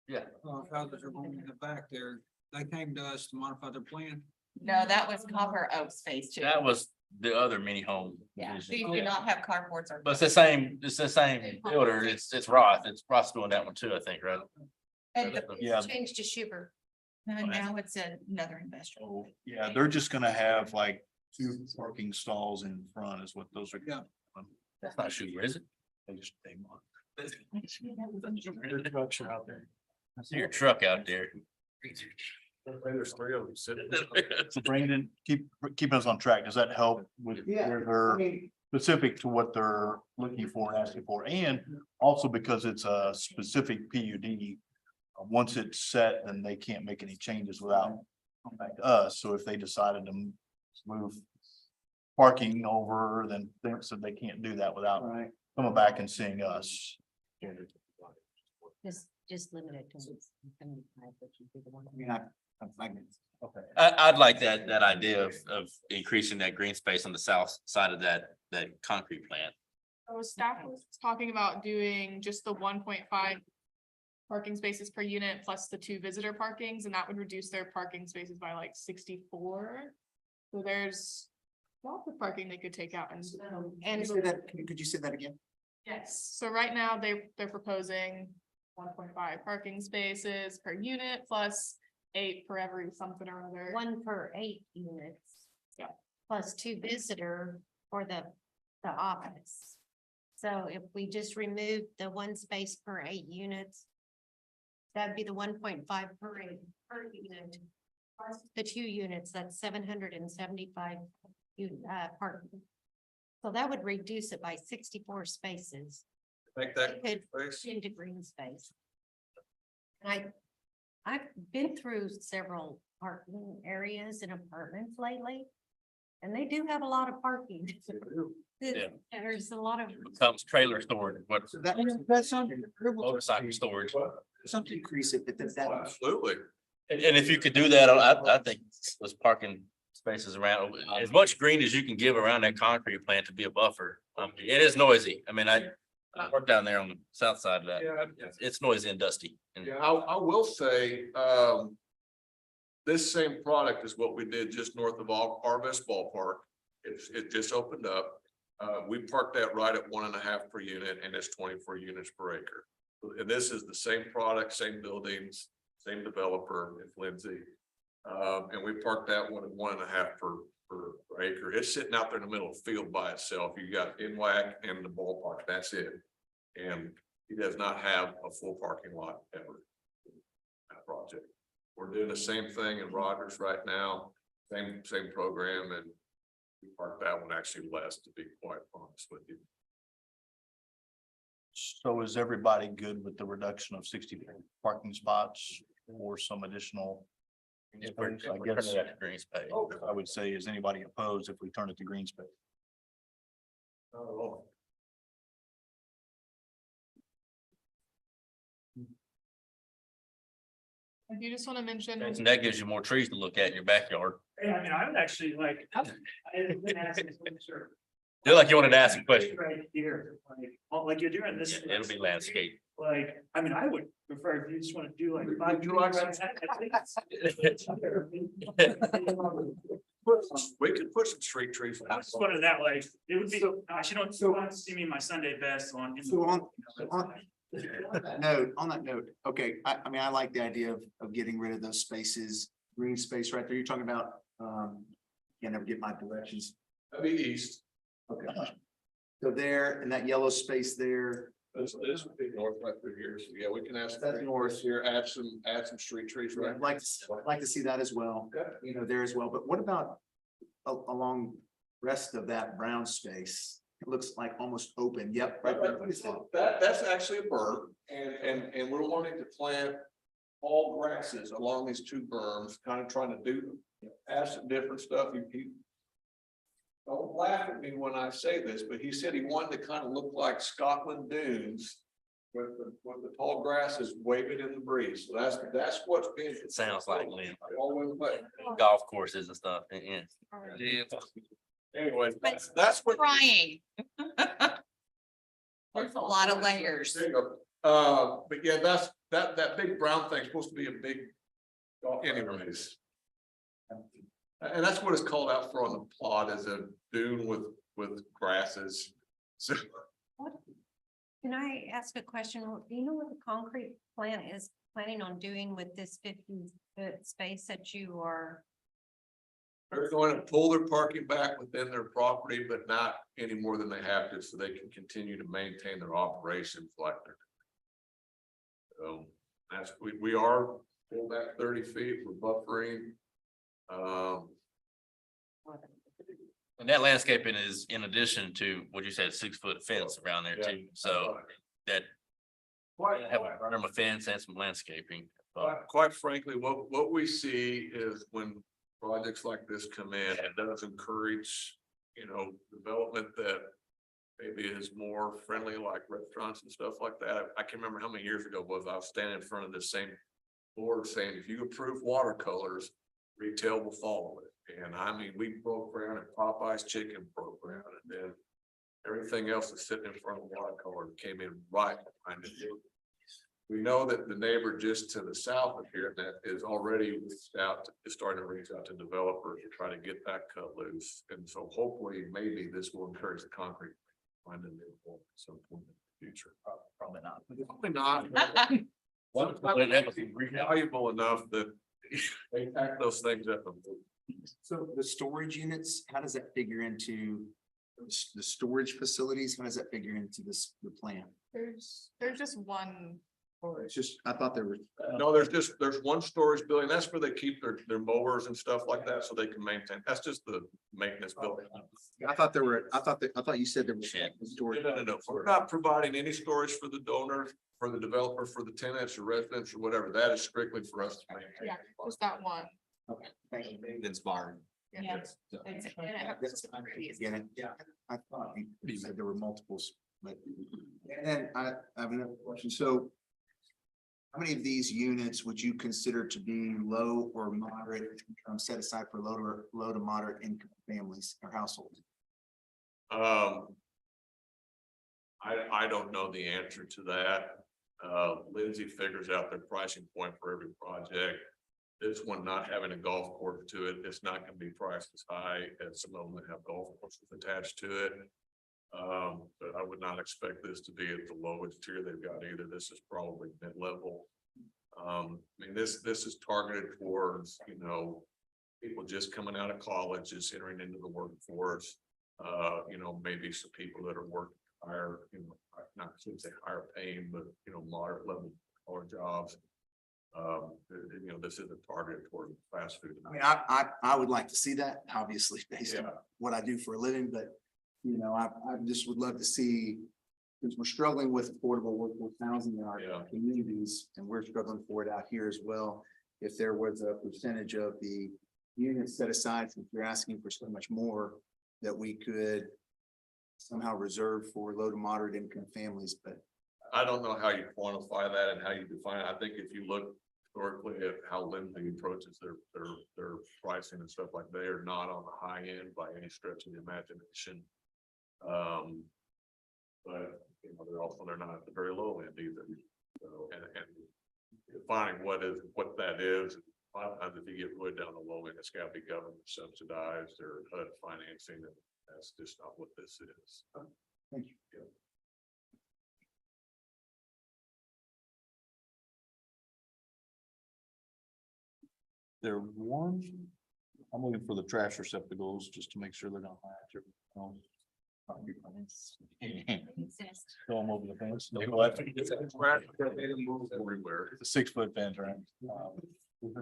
Yeah. Houses are going in the back there. They came to us to modify their plan. No, that was Copper Oaks phase 2. That was the other mini home. Yeah, division. these do not have carports or. But it's the same builder. It's Roth's doing that one too, I think, right? And the- Yeah. Changed to Schubert. now it's another investor. Oh, yeah, they're just gonna have like 2 parking stalls in front is what those are. Yeah. That's not Schuler, is it? They just, they want. Your trucks are out there. I see your truck out there. There's 3 of them sitting. So Brandon, keep us on track. Does that help with where they're specific to what they're looking for and asking for? And also because it's a specific PUD. Once it's set, then they can't make any changes without coming back to us. So if they decided to move parking over, then they said they can't do that without coming back and seeing us. Just limit it to 75, which would be the one. Okay. I'd like that idea of increasing that green space on the south side of that concrete plant. So staff was talking about doing just the 1.5 parking spaces per unit plus the 2 visitor parkings, and that would reduce their parking spaces by like 64. So there's lots of parking they could take out and. Could you say that again? Yes, so right now they're proposing 1.5 parking spaces per unit plus 8 for every something or other. 1 per 8 units. Yeah. Plus 2 visitor for the office. So if we just remove the 1 space per 8 units. That'd be the 1.5 per 8 per unit. Plus the 2 units, that's 775 parking. So that would reduce it by 64 spaces. Make that Could space. into green space. And I've been through several parking areas in apartments lately. And they do have a lot of parking. Yeah. There's a lot of. Comes trailer storage, what That's something. motorcycle storage. Something increase it, but then that. Absolutely. And if you could do that, I think those parking spaces around, as much green as you can give around that concrete plant to be a buffer. It is noisy. I mean, I work down there on the south side of that. Yeah. It's noisy and dusty. And Yeah, I will say, this same product is what we did just north of Arvest Ballpark. It just opened up. We parked that right at 1.5 per unit and it's 24 units per acre. And this is the same product, same buildings, same developer, it's Lindsay. And we parked that one at 1.5 per acre. It's sitting out there in the middle of the field by itself. You got NWAC and the ballpark, that's it. And he does not have a full parking lot ever. That project. We're doing the same thing in Rogers right now, same program, and we parked that one actually less, to be quite honest with you. So is everybody good with the reduction of 60 parking spots or some additional? if we're space? I turning guess that to green space. I would say, is anybody opposed if we turn it to green space? Oh, If you just want to mention. And that gives you more trees to look at in your backyard. Yeah, I mean, I would actually like. Feel like you wanted to ask a question. Right here, like you're doing this. It'll be landscape. Like, I mean, I would prefer if you just want to do like. Would you like some- I we could put some street trees. just wanted that, like, it would be, gosh, you don't see me in my Sunday best on. So on that note, okay, I mean, I like the idea of getting rid of those spaces, green space right there. You're talking about, can't never get my directions. That'd be east. Okay. So there, and that yellow space there, This would be north right through here. So yeah, we can ask. That's north. Here, add some street trees, right? I'd like to see that as well, you know, there as well. But what about along rest of that brown space? It looks like almost open. Yep, right there. What is that? That's actually a berm, and we're wanting to plant all grasses along these two berms, kind of trying to do, add some different stuff. He don't laugh at me when I say this, but he said he wanted to kind of look like Scotland dunes with the tall grasses waving in the breeze. So that's what's being. It sounds like Lynn. All over the place. Golf courses and stuff. Yeah. Anyway, that's what. Crying. There's a lot of layers. There you go. But yeah, that big brown thing's supposed to be a big, anyways. And that's what it's called out for on the plot, is a dune with grasses. So Can I ask a question? Do you know what the concrete plant is planning on doing with this 50-foot space that you are? they're going to pull their parking back within their property, but not any more than they have to, so they can continue to maintain their operations like they're. So that's, we are pulled back 30 feet, we're buffering. And that landscaping is in addition to what you said, 6-foot fence around there too. So that have a berm, a fence and some landscaping. Quite frankly, what we see is when projects like this come in, it does encourage, development that maybe is more friendly, like restaurants and stuff like that. I can't remember how many years ago I was standing in front of this same board saying, if you approve watercolors, retail will follow it. And I mean, we broke ground and Popeye's Chicken broke ground, and then everything else that's sitting in front of watercolor came in right behind it. We know that the neighbor just to the south of here that is already reached out, is starting to reach out to developers to try to get that cut loose. And so hopefully, maybe this will encourage the concrete to find a new home at some point in the future. Probably not. Probably not. Valuable enough that they pack those things up. So the storage units, how does that figure into the storage facilities? How does that figure into the plan? There's just one. Or it's just, I thought there was. No, there's one storage building. That's where they keep their mowers and stuff like that, so they can maintain. That's just the maintenance building. I thought you said there was. Shit. Storage. No. We're not providing any storage for the donor, for the developer, for the tenants or residents or whatever. That is strictly for us to maintain. Yeah, just that one. Okay, thank you. Maintenance barn. Yeah. Get it? Yeah. I thought you said there were multiples, but. And then I have another question. So how many of these units would you consider to be low or moderate, set aside for low to moderate income families or households? I don't know the answer to that. Lindsay figures out their pricing point for every project. This one not having a golf course to it, it's not gonna be priced as high as some of them that have golf courses attached to it. But I would not expect this to be at the lowest tier they've got either. This is probably mid-level. I mean, this is targeted towards, you know, people just coming out of college, just entering into the workforce. You know, maybe some people that are working higher, you know, not to say higher paying, but, you know, moderate level or jobs. You know, this isn't targeted toward fast food. I mean, I would like to see that, obviously, based on Yeah. what I do for a living, but, you know, I just would love to see, because we're struggling with affordable workforce housing in our Yeah. communities, and we're struggling for it out here as well. If there was a percentage of the units set aside, since you're asking for so much more, that we could somehow reserve for low to moderate income families, but I don't know how you quantify that and how you define it. I think if you look historically at how Lindsay approaches their pricing and stuff like, they are not on the high end by any stretch of the imagination. But you know, they're not at the very low end either. So, and defining what that is, a lot of times if you get really down the low end, it's gotta be government subsidized or HUD financing, and that's just not what this is. thank you. There one, I'm looking for the trash receptacles just to make sure they're not match everything else. Throw them over the fence. Everywhere. The 6-foot fence, right?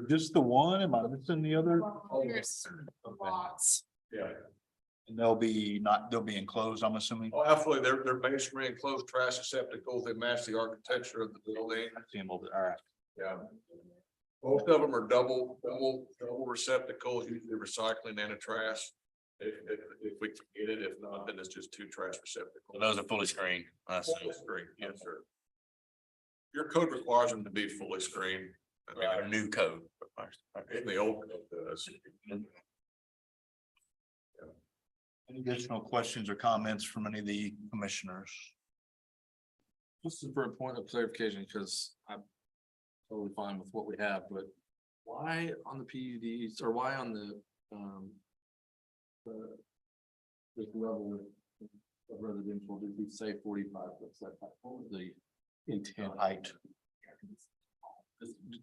Just the one, am I missing the other? There's lots. Yeah. And they'll be enclosed, I'm assuming. Oh, absolutely. They're masonry enclosed trash receptacles. They match the architecture of the building. I see them over there, all right. Yeah. Most of them are double receptacles, usually recycling and a trash. If we can get it, if not, then it's just 2 trash receptacles. Those are fully screened. I assume. Fully screened, yes, sir. Your code requires them to be fully screened. I mean, Our new code. in the old code does. Any additional questions or comments from any of the commissioners? This is for a point of clarification, because I'm totally fine with what we have, but why on the PUDs or why on the this level of residential, did we say 45 foot setback? What was the intent? Height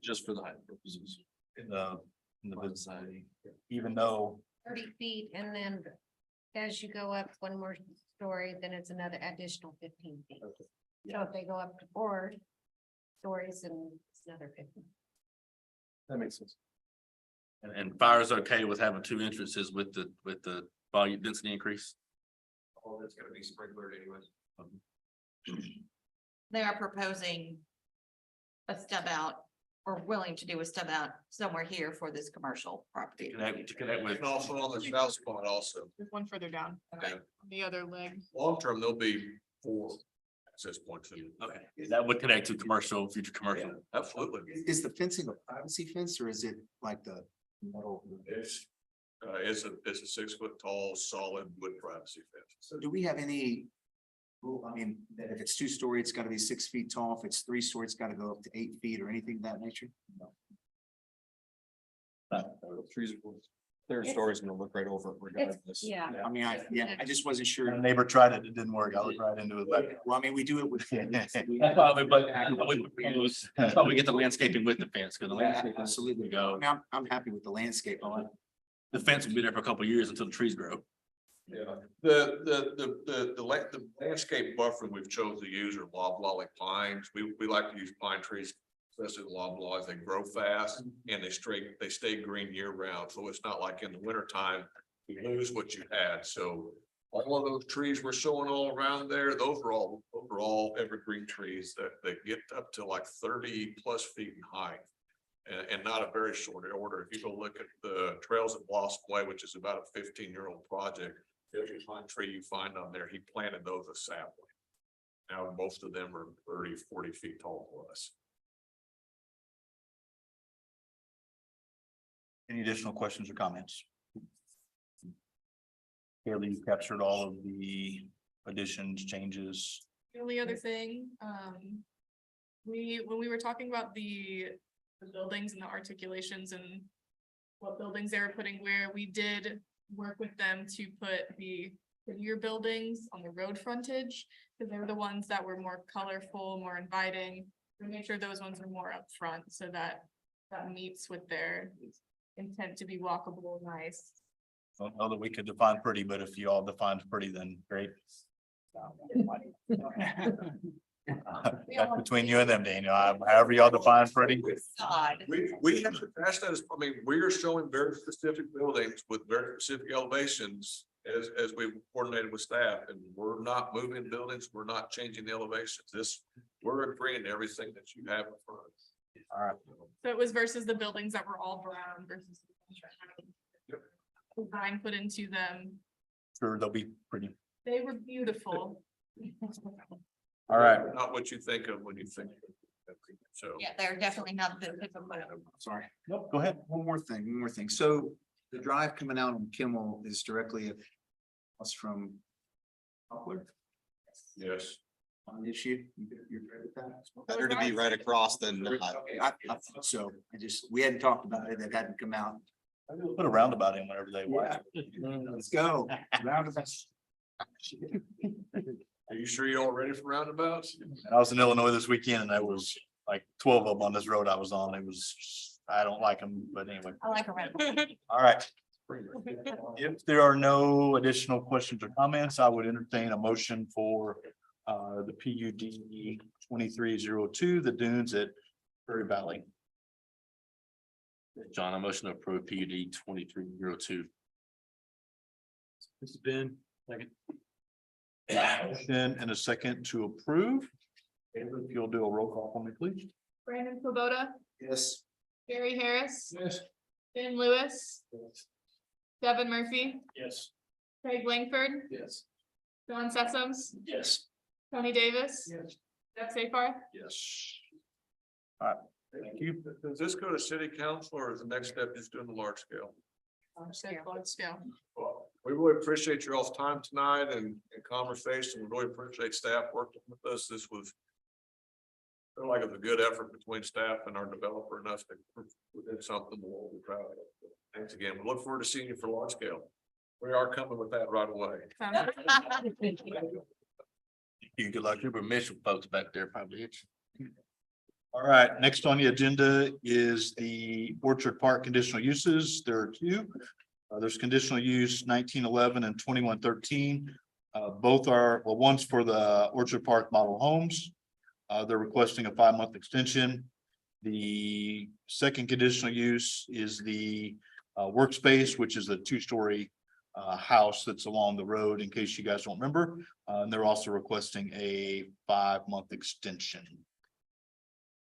Just for the height purposes. in the vicinity, even though 30 feet, and then as you go up one more story, then it's another additional 15 feet. So if they go up to 4 stories, and it's another 15. That makes sense. And fire is okay with having 2 entrances with the volume density increase? All that's gonna be sprinklered anyways. They are proposing a stub out or willing to do a stub out somewhere here for this commercial property. To connect with. And also on the south spot also, There's one further down, Okay. on the other leg. long term, there'll be 4 access points. Okay, that would connect to commercial, future commercial. Absolutely. Is the fencing a privacy fence or is it like the metal? It's a 6 foot tall, solid wood privacy fence. So do we have any? Well, I mean, that if it's 2-story, it's gotta be 6 feet tall. If it's 3-story, it's gotta go up to 8 feet or anything of that nature? Third story is gonna look right over it regardless. Yeah. I mean, I just wasn't a sure. neighbor tried it, it didn't work. I looked right into it. Well, I mean, we do it with. That's why we get the landscaping with the fence, because the landscape Absolutely. we go. I mean, I'm happy with the landscape. I like. The fence will be there for a couple of years until the trees grow. Yeah, the landscape buffer we've chosen to use are loblolly pines. We like to use pine trees, especially the loblollies. They grow fast and they stay green year round. So it's not like in the winter time, you lose what you had. So all of those trees we're showing all around there, those are all evergreen trees that get up to like 30+ feet in height. And not a very short order. If you go look at the Trails of Blossom Way, which is about a 15-year-old project, every pine tree you find on there, he planted those as sapling. Now, most of them are 30, 40 feet tall plus. Any additional questions or comments? Haley, you captured all of the additions, changes. The only other thing, when we were talking about the buildings and the articulations and what buildings they were putting where, we did work with them to put the prettier buildings on the road frontage, because they were the ones that were more colorful, more inviting. We made sure those ones are more upfront, so that meets with their intent to be walkable, nice. I don't know that we could define pretty, but if you all define pretty, then great. That's between you and them, Daniel. However y'all define pretty. God. We have to pass that as, I mean, we are showing very specific buildings with very specific elevations as we coordinated with staff, and we're not moving buildings, we're not changing the elevations. We're agreeing to everything that you have in front of us. All right. So it was versus the buildings that were all brown versus design put into them. Sure, they'll be pretty. They were beautiful. All right. Not what you think of when you think. So. Yeah, they're definitely not the typical. Sorry. Nope, go ahead. One more thing. So the drive coming out on Kimmel is directly across from Upward Yes. on the issue. You're good with that? Better to be right across than. Okay, I thought so. We hadn't talked about it. It hadn't come out. Put a roundabout in whenever they want. Let's go. Roundabout. Are you sure you're all ready for roundabouts? I was in Illinois this weekend and there was like 12 of them on this road I was on. It was, I don't like them, but anyway. I like around. All right. If there are no additional questions or comments, I would entertain a motion for the PUD 2302, the dunes at Prairie Valley. John, I motion to approve PUD 2302. This has been second. Motion and a second to approve. If you'll do a roll call for me, please. Brandon Kubota, Yes. Gary Harris, Yes. Ben Lewis, Devin Murphy, Yes. Craig Langford, Yes. John Sessoms, Yes. Tony Davis, Yes. Jeff Safar. Yes. All right, thank you. Does this go to city council or is the next step just doing the large scale? Large scale. Well, we really appreciate your all's time tonight and conversation. We really appreciate staff working with us. This was. I feel like it was a good effort between staff and our developer and us. We did something we'll be proud of. Thanks again. We look forward to seeing you for large scale. We are coming with that right away. You could like your permission folks back there probably. All right, next on the agenda is the Orchard Park conditional uses. There are two. There's conditional use 1911 and 2113. Both are, well, one's for the Orchard Park model homes. They're requesting a 5-month extension. The second conditional use is the workspace, which is a 2-story house that's along the road, in case you guys don't remember. And they're also requesting a 5-month extension.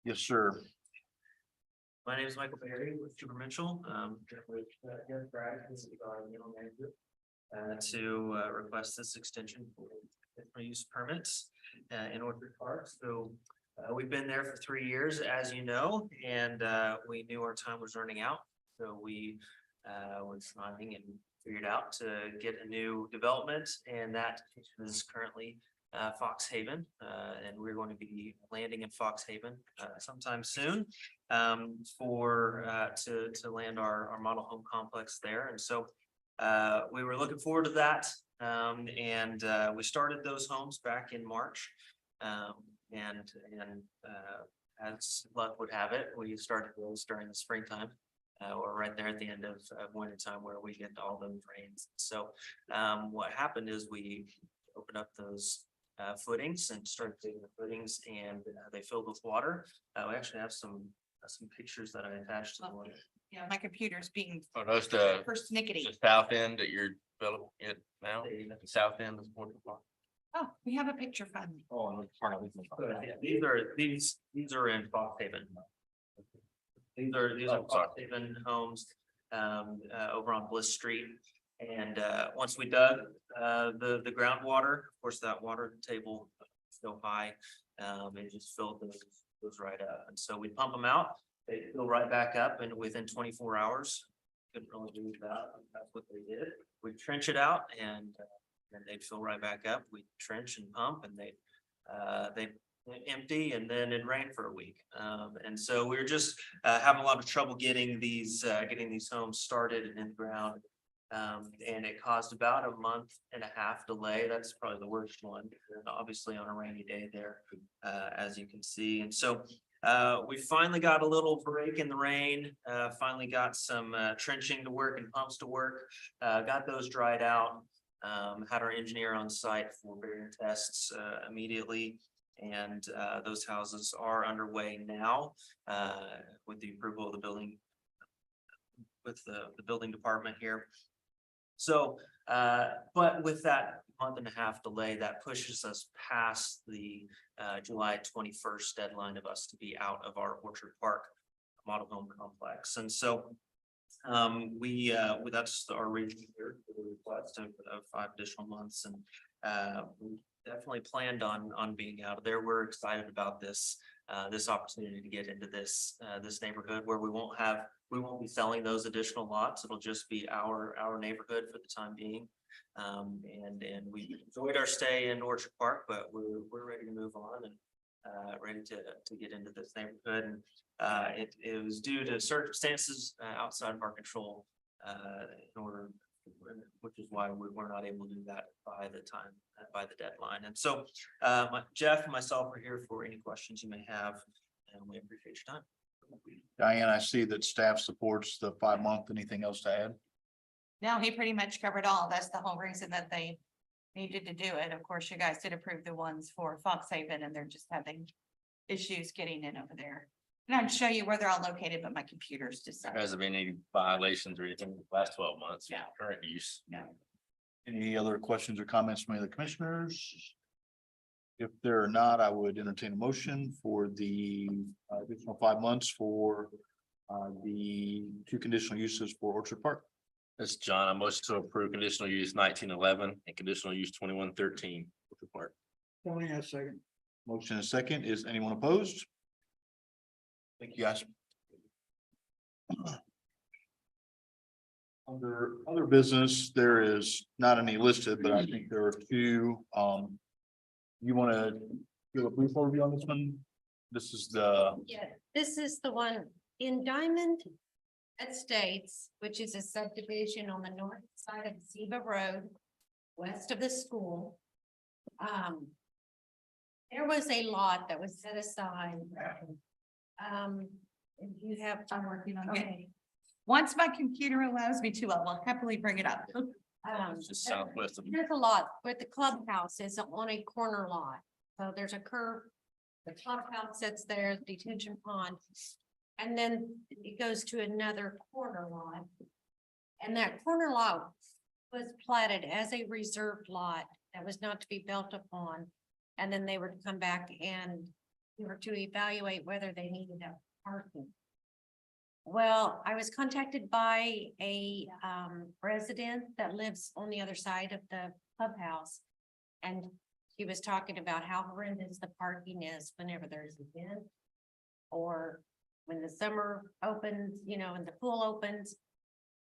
Yes, sir. My name is Michael Perry with Cooper Mitchell. To request this extension for conditional use permits in Orchard Park. So we've been there for 3 years, as you know, and we knew our time was running out. So we was planning and figured out to get a new development, and that is currently Fox Haven, and we're going to be landing in Fox Haven sometime soon to land our model home complex there. And so we were looking forward to that, and we started those homes back in March, and as luck would have it, we started those during the springtime. Or right there at the end of winter time where we get all those rains. So what happened is we opened up those footings and started digging the footings, and they filled with water. We actually have some pictures that I attached to the one. Yeah, my computer's being Oh, that's the persnickety. south end that you're developing it now, the south end of Orchard Park. Oh, we have a picture finally. Oh, and it's part of it. Yeah, these are in Fox Haven. These are Fox Haven homes over on Bliss Street. And once we dug the groundwater, of course, that water table so high, it just filled those right up. And so we pump them out, they fill right back up, and within 24 hours, couldn't really do that. That's what they did. We trench it out and then they'd fill right back up. We trench and pump and they empty and then it rained for a week. And so we were just having a lot of trouble getting these homes started and in the ground. And it caused about a month and a half delay. That's probably the worst one, and obviously on a rainy day there, as you can see. And so we finally got a little break in the rain, finally got some trenching to work and pumps to work, got those dried out. Had our engineer on site for barrier tests immediately. And those houses are underway now with the approval of the building, with the building department here. So, but with that month and a half delay, that pushes us past the July 21st deadline of us to be out of our Orchard Park model home complex. And so that's our reason here for the request of 5 additional months. And we definitely planned on being out of there. We're excited about this opportunity to get into this neighborhood where we won't be selling those additional lots. It'll just be our neighborhood for the time being. And we enjoyed our stay in Orchard Park, but we're ready to move on and ready to get into this neighborhood. And it was due to circumstances outside of our control in order, which is why we're not able to do that by the deadline. And so Jeff and myself are here for any questions you may have, and we appreciate your time. Diane, I see that staff supports the 5-month. Anything else to add? No, he pretty much covered all. That's the whole reason that they needed to do it. Of course, you guys did approve the ones for Fox Haven and they're just having issues getting in over there. And I'd show you where they're all located, but my computer's There decided. hasn't been any violations or anything in the last 12 months, No. current use. Any other questions or comments from any of the commissioners? If there are not, I would entertain a motion for the additional 5 months for the 2 conditional uses for Orchard Park. That's John. I motion to approve conditional use 1911 and conditional use 2113. Orchard Park. Tony, a second. Motion and second. Is anyone opposed? Thank you, guys. Under other business, there is not any listed, but I think there are 2. You want to do a brief overview on this one? This is the, Yeah, this is the one in Diamond Estates, which is a subdivision on the north side of Ziba Road, west of the school. There was a lot that was set aside. If you have. I'm working on it. Okay. Once my computer allows me to, I will happily bring it up. It's just southwest of. There's a lot, but the clubhouse is on a corner lot, so there's a curve. The clubhouse sits there, detention pond, and then it goes to another corner lot. And that corner lot was platted as a reserved lot that was not to be built upon. And then they were to come back and we were to evaluate whether they needed a parking. Well, I was contacted by a resident that lives on the other side of the clubhouse. And he was talking about how horrendous the parking is whenever there's an event. Or when the summer opens, you know, and the pool opens.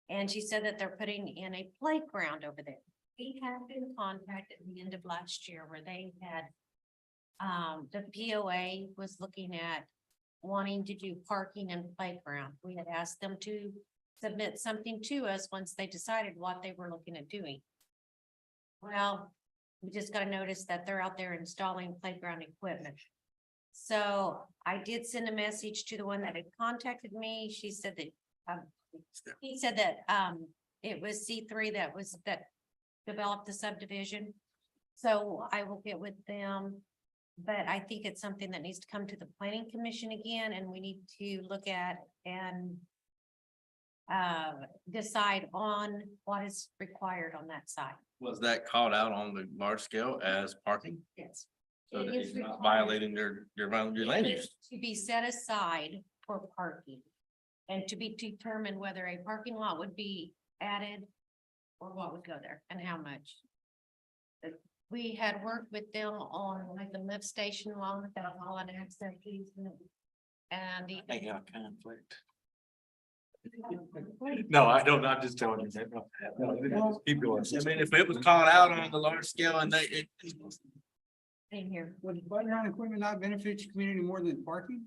And she said that they're putting in a playground over there. We have been contacted at the end of last year where they had. The POA was looking at wanting to do parking and playground. We had asked them to submit something to us once they decided what they were looking at doing. Well, we just got a notice that they're out there installing playground equipment. So I did send a message to the one that had contacted me. She said that, he said that, it was C3 that developed the subdivision. So I will get with them. But I think it's something that needs to come to the planning commission again, and we need to look at and decide on what is required on that side. Was that called out on the large scale as parking? Yes. So It that is it's not required. violating your land use? To be set aside for parking and to be determined whether a parking lot would be added or what would go there and how much. We had worked with them on like the lift station along with that all an access easement. And I got conflict. No, I don't, I'm just telling you. that. No, keep going. I mean, if it was called out on the large scale and In here, Would playground equipment not benefit your community more than parking?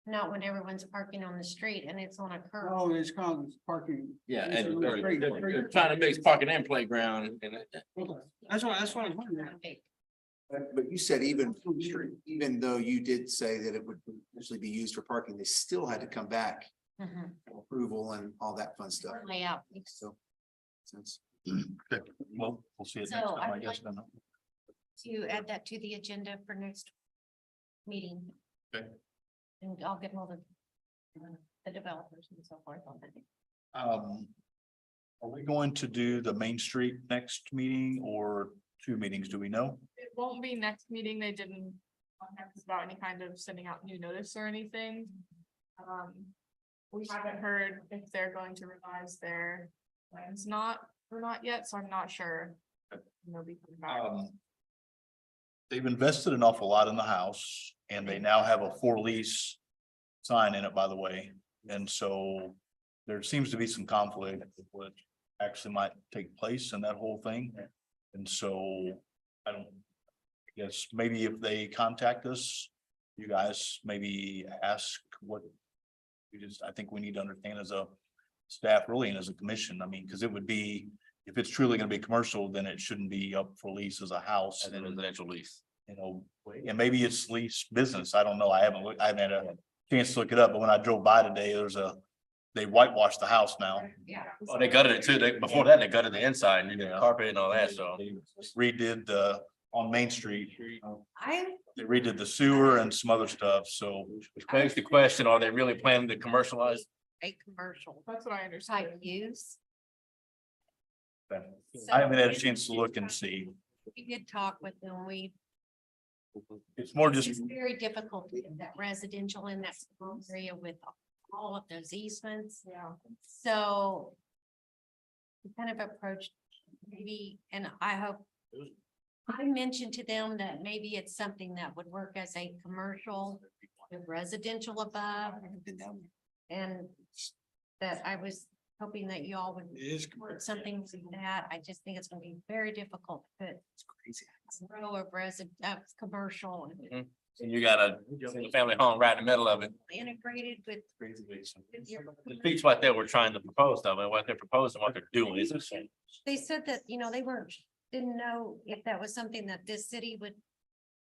not when everyone's parking on the street and it's on a curb. Oh, it's called parking. yeah, It's and on the street. they're trying to mix parking and playground and Okay. That's what I'm wondering. But you said even though you did say that it would potentially be used for parking, they still had to come back Mhm. for approval and all that fun stuff. Layout. So. Since. Okay, well, we'll see it next So time, I I'd guess. like- then. To add that to the agenda for next meeting. Okay. And I'll get hold of the developers and so forth on that. Are we going to do the Main Street next meeting or 2 meetings? Do we know? It won't be next meeting. They didn't contact us about any kind of sending out new notice or anything. We haven't heard if they're going to revise their plans or not yet, so I'm not sure. They'll be coming back. They've invested an awful lot in the house and they now have a for lease sign in it, by the way. And so there seems to be some conflict with what actually might take place in that whole thing. And so I don't, I guess maybe if they contact us, you guys maybe ask what I think we need to understand as a staff really and as a commission. I mean, because it would be, if it's truly going to be commercial, then it shouldn't be up for lease as a house. as a residential lease. You know, and maybe it's lease business. I don't know. I haven't had a chance to look it up, but when I drove by today, they whitewashed the house now. Yeah. Oh, they gutted it too. Before that, they gutted the inside and did the carpet and all that, so. They redid on Main Street. I, They redid the sewer and some other stuff, so. Which begs the question, are they really planning to commercialize? a commercial That's what I understand. type use. I haven't had a chance to look and see. We did talk with them. It's more just, It's very difficult to get that residential in that small area with all of those easements. Yeah. So we kind of approached maybe, and I hope, I mentioned to them that maybe it's something that would work as a commercial with residential above. And that I was hoping that you all would put something to that. I just think it's gonna be very difficult to put row of commercial And you got a single family home right in the middle of it. integrated with. The speech what they were trying to propose, though, and what they're proposing, what they're doing is the same. They said that, didn't know if that was something that this city would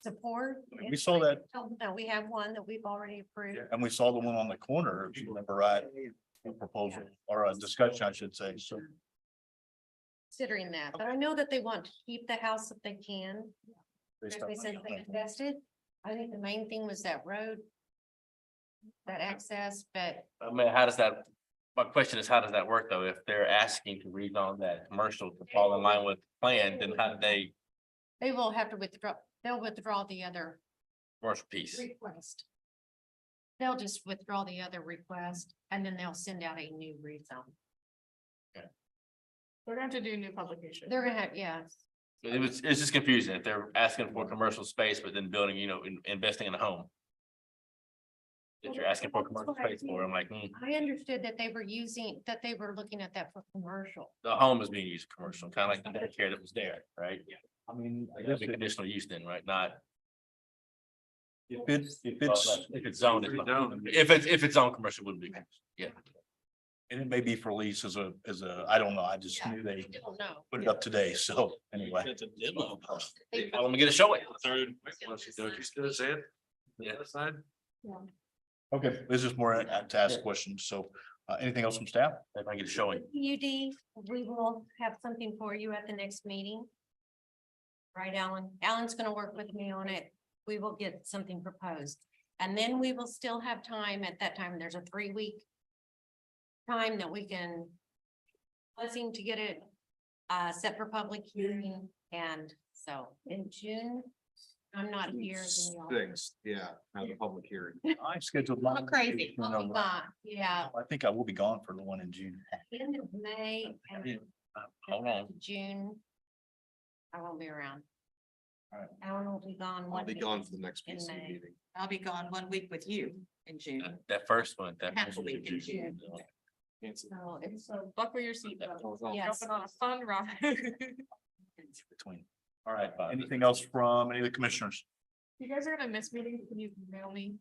support. we saw that, No, we have one that we've already approved. and we saw the one on the corner, if you remember right, a proposal or a discussion, I should say, so. Considering that, but I know that they want to keep the house if they can. based They on- said they invested. I think the main thing was that road. That access, but I mean, my question is, how does that work, though? If they're asking to rezone that commercial to fall in line with the plan, then how do they they will have to withdraw, they'll withdraw the other commercial piece? request. They'll just withdraw the other request and then they'll send out a new rezone. We're going to have to do new publication. They're gonna have, yeah, It's just confusing if they're asking for commercial space, but then building, investing in a home. If you're asking for commercial space for, I'm like, I understood that they were looking at that for commercial. the home is being used commercial, kind of like the daycare that was there, right? I mean, I That'd guess be conditional use then, right? Not. if it's, If it's zoned, if it's zoned commercial, wouldn't be, yeah. and it may be for lease as a, I don't know, I just knew they Don't know. put it up today, so anyway. It's a demo. Let me get a show it. Yeah. Side. Okay, this is more to ask questions, so anything else from staff? If I get a showing. PUD, we will have something for you at the next meeting. Right, Alan? Alan's gonna work with me on it. We will get something proposed. And then we will still have time. At that time, there's a 3-week time that we can blessing to get it set for public hearing. And so in June, I'm not here. then y'all- Things, yeah, have a public hearing. I scheduled. mine. Crazy. I'll be gone. Yeah, I think I will be gone for the one in June. end of May and Hold on. June. I won't be around. Alright. Alan will be gone. I'll one be week gone for the next in PC May. meeting. I'll be gone 1 week with you in June. That first one, that. Half first a one week in June. June. Cancel. So it's So buckle your seatbelt. Yes. Jumping on a fun ride. Between. All right, anything else from any of the commissioners? You guys are gonna miss meetings, can you email me?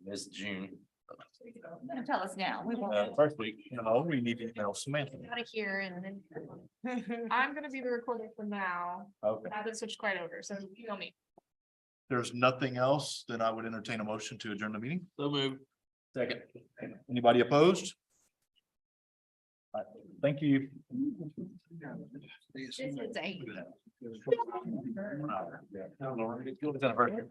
This June. Don't tell us now. We won't. First week, we need to email Samantha. Out of here and then. I'm gonna be the recorder for now. Okay. I haven't switched quite over, so email me. There's nothing else, then I would entertain a motion to adjourn the meeting. So move. Second. Anybody opposed? All right, thank you. This is a. It's anniversary.